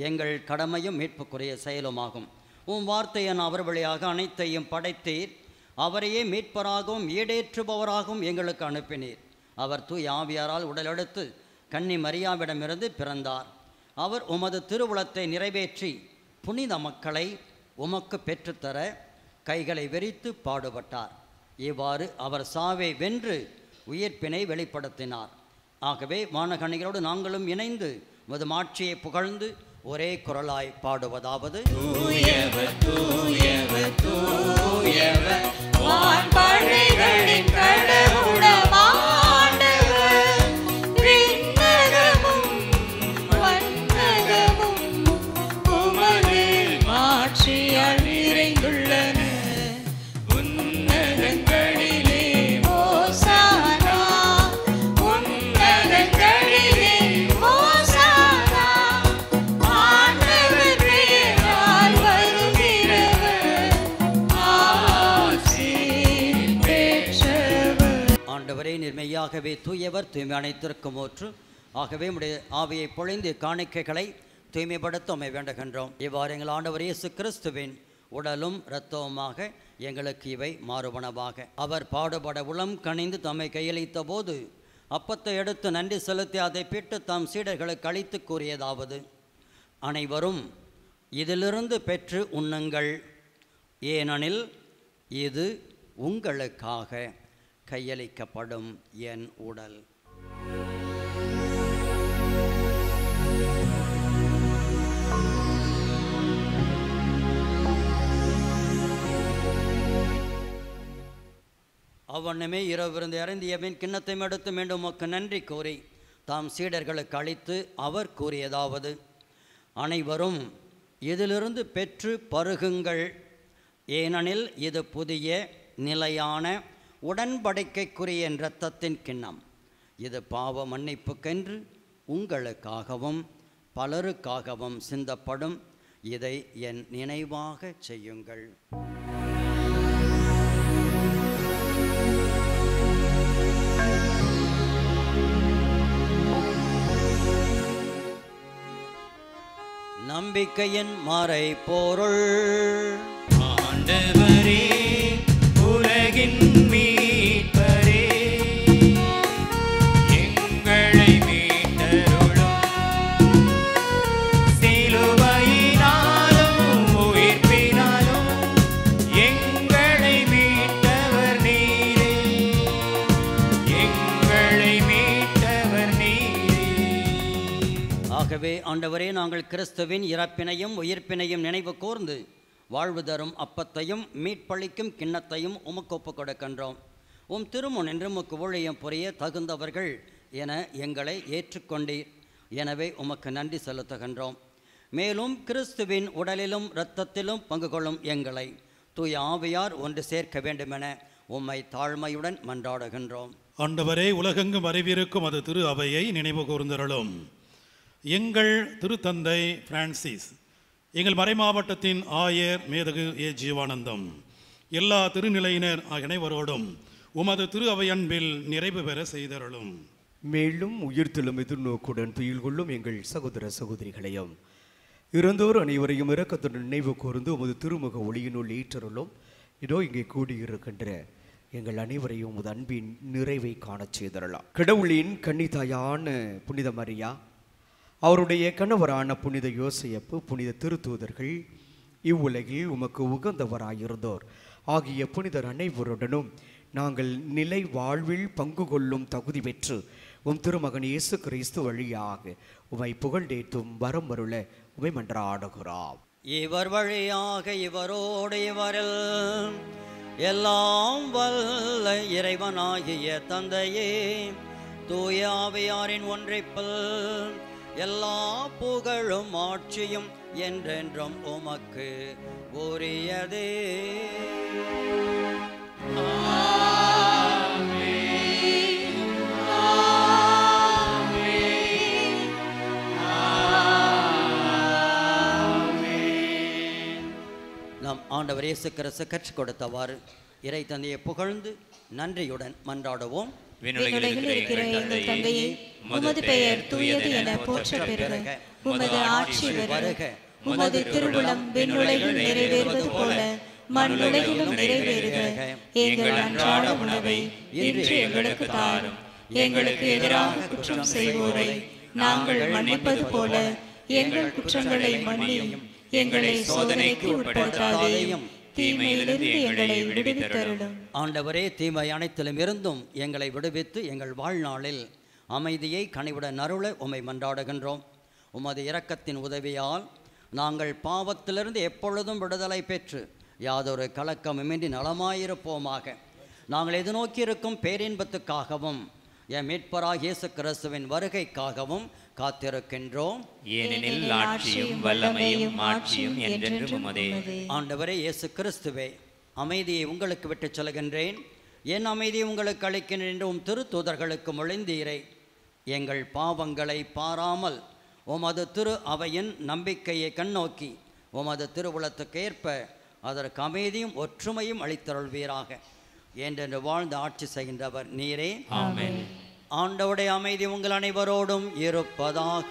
[SPEAKER 9] எங்கள் கடமையும் மீட்புக்குரிய செயலுமாகும். உம் வார்த்தையன் அவர் வழியாக அனைத்தையும் படைத்தீர். அவரையே மீட்பராகவும் ஈடேற்றுபவராகவும் எங்களுக்கு அனுப்பினீர். அவர் தூய் ஆவியாரால் உடலெடுத்து கன்னி மரியாவிடமிருந்து பிறந்தார். அவர் உமது திருவுளத்தை நிறைவேற்றி புனித மக்களை உமக்கு பெற்றுத்தர கைகளை விரித்து பாடுபட்டார். இவ்வாறு அவர் சாவை வென்று உயிர்ப்பினை வெளிப்படுத்தினார். ஆகவே வானகணிகளோடு நாங்களும் இணைந்து உமது மாட்சியை புகழ்ந்து ஒரே குரலாய் பாடுவதாவது
[SPEAKER 7] தூயவர் தூயவர் தூயவர் வான்படைகளின் கடவுளம் ஆண்டவர் விண்ணகமும் மண்ணகமும் உமது மாட்சியால் நிறைந்துள்ளன உன்னதங்களிலே ஓசானா உன்னதங்களிலே ஓசானா ஆண்டவர் பெயரால் வருகிறவர் ஆசி பெற்றவர்.
[SPEAKER 9] ஆண்டவரே நீர் மெய்யாகவே தூயவர், தூய்மை அனைத்திற்கும் ஊற்று. ஆகவே உடைய ஆவியை பொழிந்து காணிக்கைகளை தூய்மைப்படுத்த உம்மை வேண்டுகின்றோம். இவ்வாறு எங்கள் ஆண்டவர் இயேசு கிறிஸ்துவின் உடலும் இரத்தவுமாக எங்களுக்கு இவை மாறுபனவாக. அவர் பாடுபட உளம் கனிந்து தம்மை கையளித்த போது அப்பத்தை எடுத்து நன்றி செலுத்தி அதை பிட்டு தம் சீடர்களுக்கு அளித்து கூறியதாவது, அனைவரும் இதிலிருந்து பெற்று உண்ணுங்கள், ஏனெனில் இது உங்களுக்காக கையளிக்கப்படும் என் உடல். அவ்வண்ணமே இரவிருந்து இறந்தியபின் கிண்ணத்தையும் எடுத்து மீண்டும் உமக்கு நன்றி கூறி தாம் சீடர்களுக்கு அளித்து அவர் கூறியதாவது, அனைவரும் இதிலிருந்து பெற்று பருகுங்கள், ஏனெனில் இது புதிய நிலையான உடன்படிக்கைக்குரிய என் இரத்தத்தின் கிண்ணம். இது பாவ மன்னிப்புக்கென்று உங்களுக்காகவும் பலருக்காகவும் சிந்தப்படும். இதை என் நினைவாக செய்யுங்கள். நம்பிக்கையின் மறை பொருள்
[SPEAKER 5] ஆண்டவரே உலகின் மீட்பரே எங்களை மீட்டருளும் சிலுவையினாலும் உயிர்ப்பினாலும் எங்களை மீட்டவர் நீரே எங்களை மீட்டவர் நீரே.
[SPEAKER 9] ஆகவே ஆண்டவரே நாங்கள் கிறிஸ்துவின் இறப்பினையும் உயிர்ப்பினையும் நினைவு கூர்ந்து வாழ்வு தரும் அப்பத்தையும் மீட்பளிக்கும் கிண்ணத்தையும் உமக்கு ஒப்புக் கொடுக்கின்றோம். உம் திருமுன் என்று உமக்கு ஊழியம் புரிய தகுந்தவர்கள் என எங்களை ஏற்றுக்கொண்டீர். எனவே உமக்கு நன்றி செலுத்துகின்றோம். மேலும் கிறிஸ்துவின் உடலிலும் இரத்தத்திலும் பங்கு கொள்ளும் எங்களை தூய ஆவியார் ஒன்று சேர்க்க வேண்டுமென உம்மை தாழ்மையுடன் மன்றாடுகின்றோம்.
[SPEAKER 1] ஆண்டவரே, உலகெங்கும் வரவிருக்கும் அது திரு அவையை நினைவு கூர்ந்தருளும். எங்கள் திருத்தந்தை பிரான்சிஸ், எங்கள் மறைமாவட்டத்தின் ஆயர் மேதகு ஏ ஜீவானந்தம், எல்லா திருநிலையினர் அனைவரோடும் உமது திரு அவை அன்பில் நிறைவு பெற செய்தருளும்.
[SPEAKER 4] மேலும் உயிர்த்தெழும் எதிர்நோக்குடன் துயில் கொள்ளும் எங்கள் சகோதர சகோதரிகளையும் இறந்தோர் அனைவரையும் இரக்கத்துடன் நினைவு கூர்ந்து உமது திருமுக ஒளியினுள் ஏற்றருளும். இதோ இங்கே கூடியிருக்கின்ற எங்கள் அனைவரையும் உமது அன்பின் நிறைவை காணச் செய்தரலாம். கடவுளின் கன்னித்தாயான புனித மரியா, அவருடைய கணவரான புனித யோசேப்பு, புனித திருத்தூதர்கள், இவ்வுலகில் உமக்கு உகந்தவராயிருந்தோர் ஆகிய புனிதர் அனைவருடனும் நாங்கள் நிலை வாழ்வில் பங்கு கொள்ளும் தகுதி பெற்று உம் திருமகன் இயேசு கிறிஸ்து வழியாக உமை புகழ்ந்தேத்தும் வரம் வருள உமை மன்றாடுகிறோம்.
[SPEAKER 9] இவர் வழியாக இவரோடு இவரில் எல்லாம் வல்ல இறைவனாகிய தந்தையே, தூய ஆவியாரின் ஒன்றிப்பில் எல்லா புகழும் ஆட்சியும் என்றென்றும் உமக்கு உரியதே. நாம் ஆண்டவர் இயேசு கிறிஸ்து கற்றுக் கொடுத்தவாறு இறை தந்தையை புகழ்ந்து நன்றியுடன் மன்றாடுவோம்.
[SPEAKER 10] விண்ணுலகில் இருக்கிற எங்கள் தந்தையே, உமது பெயர் தூயது என போற்ற பெறுக. உமது ஆட்சி வருக. உமது திருவுளம் விண்ணுலகில் நிறைவேறுவது போல மண்ணுலகிலும் நிறைவேறுக. எங்கள் அன்றாட உணவை இன்று எங்களுக்கு தாரும். எங்களுக்கு எதிராக குற்றம் செய்வோரை நாங்கள் மன்னிப்பது போல எங்கள் குற்றங்களை மன்னியும். எங்களை சோதனைக்கு உட்படுத்தாதேயும், தீமையிலிருந்து எங்களை விடுவித்தருளும்.
[SPEAKER 9] ஆண்டவரே, தீமை அனைத்திலும் இருந்தும் எங்களை விடுவித்து எங்கள் வாழ்நாளில் அமைதியை கனிவுடன் அருள உம்மை மன்றாடுகின்றோம். உமது இரக்கத்தின் உதவியால் நாங்கள் பாவத்திலிருந்து எப்பொழுதும் விடுதலை பெற்று யாதொரு கலக்கமின்றி நலமாயிருப்போமாக. நாங்கள் எதிர்நோக்கி இருக்கும் பேரின்பத்துக்காகவும் என் மீட்பராக இயேசு கிறிஸ்துவின் வருகைக்காகவும் காத்திருக்கின்றோம்.
[SPEAKER 5] ஏனெனில் ஆட்சியும் வல்லமையும் மாட்சியும் என்றென்றும் உமதே.
[SPEAKER 9] ஆண்டவரே இயேசு கிறிஸ்துவே, அமைதியை உங்களுக்கு விட்டுச் செல்கின்றேன், என் அமைதியை உங்களுக்கு அளிக்கின்றேன் என்று உம் திருத்தூதர்களுக்கு மொழிந்தீரே. எங்கள் பாவங்களை பாராமல் உமது திரு அவையின் நம்பிக்கையை கண்ணோக்கி உமது திருவுளத்துக்கேற்ப அதற்கு அமைதியும் ஒற்றுமையும் அளித்தருள்வீராக. என்றென்று வாழ்ந்து ஆட்சி செய்கின்றவர் நீரே.
[SPEAKER 5] ஆமென்.
[SPEAKER 9] ஆண்டவருடைய அமைதி உங்கள் அனைவரோடும் இருப்பதாக.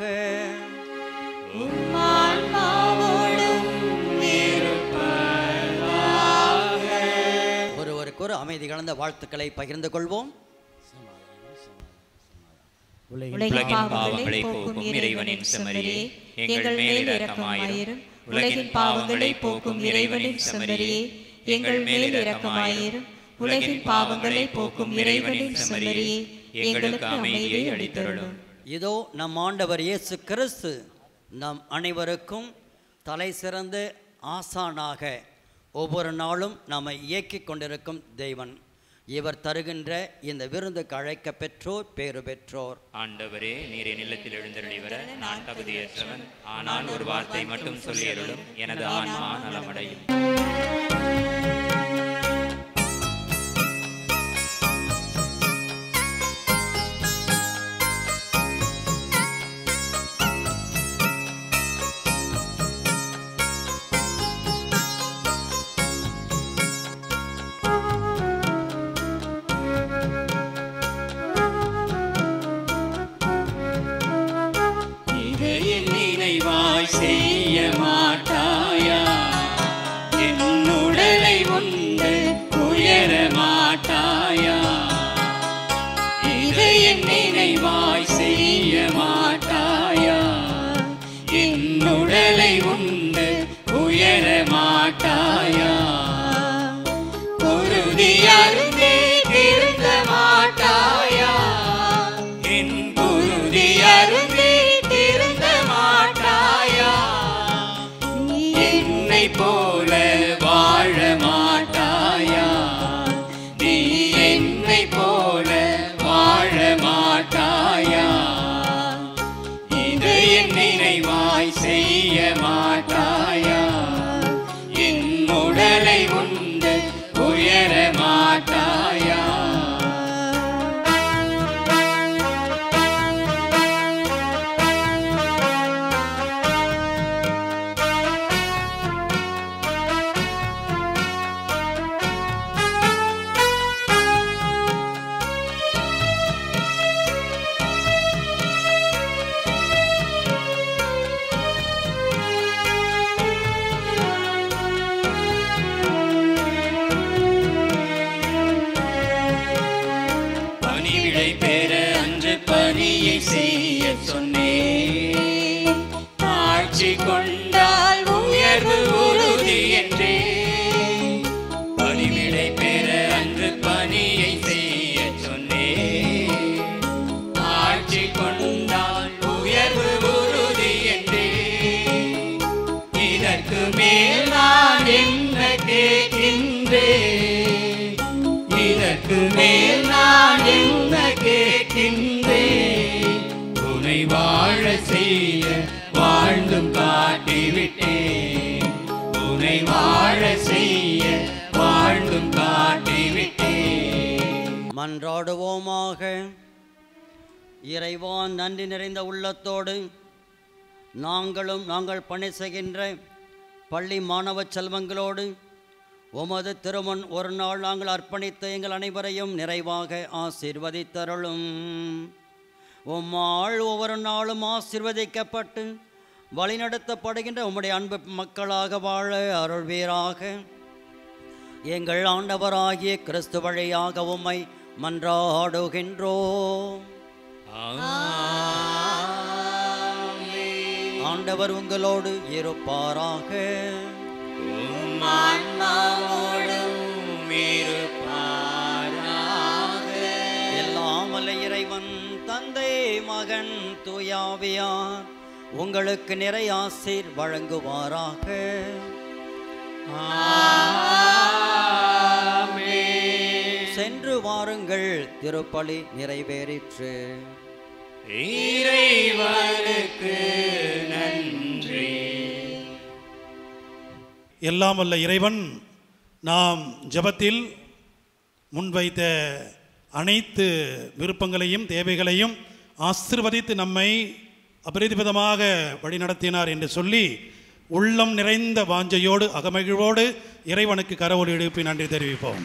[SPEAKER 9] ஒருவருக்கு ஒரு அமைதி கலந்த வாழ்த்துக்களை பகிர்ந்து கொள்வோம்.
[SPEAKER 10] உலகின் பாவங்களை போக்கும் இறைவனின் செம்மறியே, எங்கள் மேல் இரக்கமாயிரும். உலகின் பாவங்களை போக்கும் இறைவனின் செம்மறியே, எங்கள் மேல் இரக்கமாயிரும். உலகின் பாவங்களை போக்கும் இறைவனின் செம்மறியே, எங்களுக்கு அமைதியை அளித்தருளும்.
[SPEAKER 9] இதோ நம் ஆண்டவர் இயேசு கிறிஸ்து நம் அனைவருக்கும் தலை சிறந்த ஆசானாக ஒவ்வொரு நாளும் நம்மை இயக்கிக் கொண்டிருக்கும் தெய்வன். இவர் தருகின்ற இந்த விருந்துக்கு அழைக்க பெற்றோர் பேறு பெற்றோர்.
[SPEAKER 5] ஆண்டவரே, நீரே நிலத்தில் எழுந்தருளி வர நான் தகுதியற்றவன். ஆனால் ஒரு வார்த்தை மட்டும் சொல்லியருளும், எனது ஆன்மா நலமடையும். செய்ய மாட்டாயா, என்னுடலை உண்டு உயர மாட்டாயா. இதை என் நினைவாய் செய்ய மாட்டாயா, என்னுடலை உண்டு உயர மாட்டாயா. குருதி அருந்தே திருந்த மாட்டாயா, என் குருதி அருந்தே திருந்த மாட்டாயா. என்னை போல வாழ மாட்டாயா, நீ என்னை போல வாழ மாட்டாயா. இதை என் நினைவாய் செய்ய மாட்டாயா, என் உடலை உண்டு உயர மாட்டாயா. பணிவிடை பெற அன்று பணியை செய்ய சொன்னேன், ஆட்சி கொண்டால் உயர்வு உறுதி என்றே. பணிவிடை பெற அன்று பணியை செய்ய சொன்னேன், ஆட்சி கொண்டால் உயர்வு உறுதி என்றே. இதற்கு மேல் நான் என்ன கேட்கின்றேன், இதற்கு மேல் நான் என்ன கேட்கின்றேன். உன்னை வாழ செய்ய வாழ்ந்தும் காட்டிவிட்டேன், உன்னை வாழ செய்ய வாழ்ந்தும் காட்டிவிட்டேன்.
[SPEAKER 9] மன்றாடுவோமாக. இறைவான் நன்றி நிறைந்த உள்ளத்தோடு நாங்கள் பணி செய்கின்ற பள்ளி மாணவ செல்வங்களோடு உமது திருமண் ஒரு நாள் நாங்கள் அர்ப்பணித்த எங்கள் அனைவரையும் நிறைவாக ஆசீர்வதித்தருளும். உம்மாள் ஒவ்வொரு நாளும் ஆசீர்வதிக்கப்பட்டு வழிநடத்தப்படுகின்ற உம்முடைய அன்பு மக்களாக வாழ அருள்வீராக. எங்கள் ஆண்டவராகிய கிறிஸ்து வழியாக உம்மை மன்றாடுகின்றோம். ஆண்டவர் உங்களோடு இருப்பாராக. எல்லாம் வல்ல இறைவன் தந்தை மகன் தூயாவியார் உங்களுக்கு நிறைய ஆசீர் வழங்குவாராக. சென்று வாருங்கள், திருப்பலி நிறைவேறிற்று.
[SPEAKER 5] இறைவனுக்கு நன்றி.
[SPEAKER 1] எல்லாம் வல்ல இறைவன் நாம் ஜெபத்தில் முன்வைத்த அனைத்து விருப்பங்களையும் தேவைகளையும் ஆசீர்வதித்து நம்மை அபரிதிபதமாக வழிநடத்தினார் என்று சொல்லி உள்ளம் நிறைந்த வாஞ்சையோடு அகமகிழ்வோடு இறைவனுக்கு கரவொலி எழுப்பி நன்றி தெரிவிப்போம்.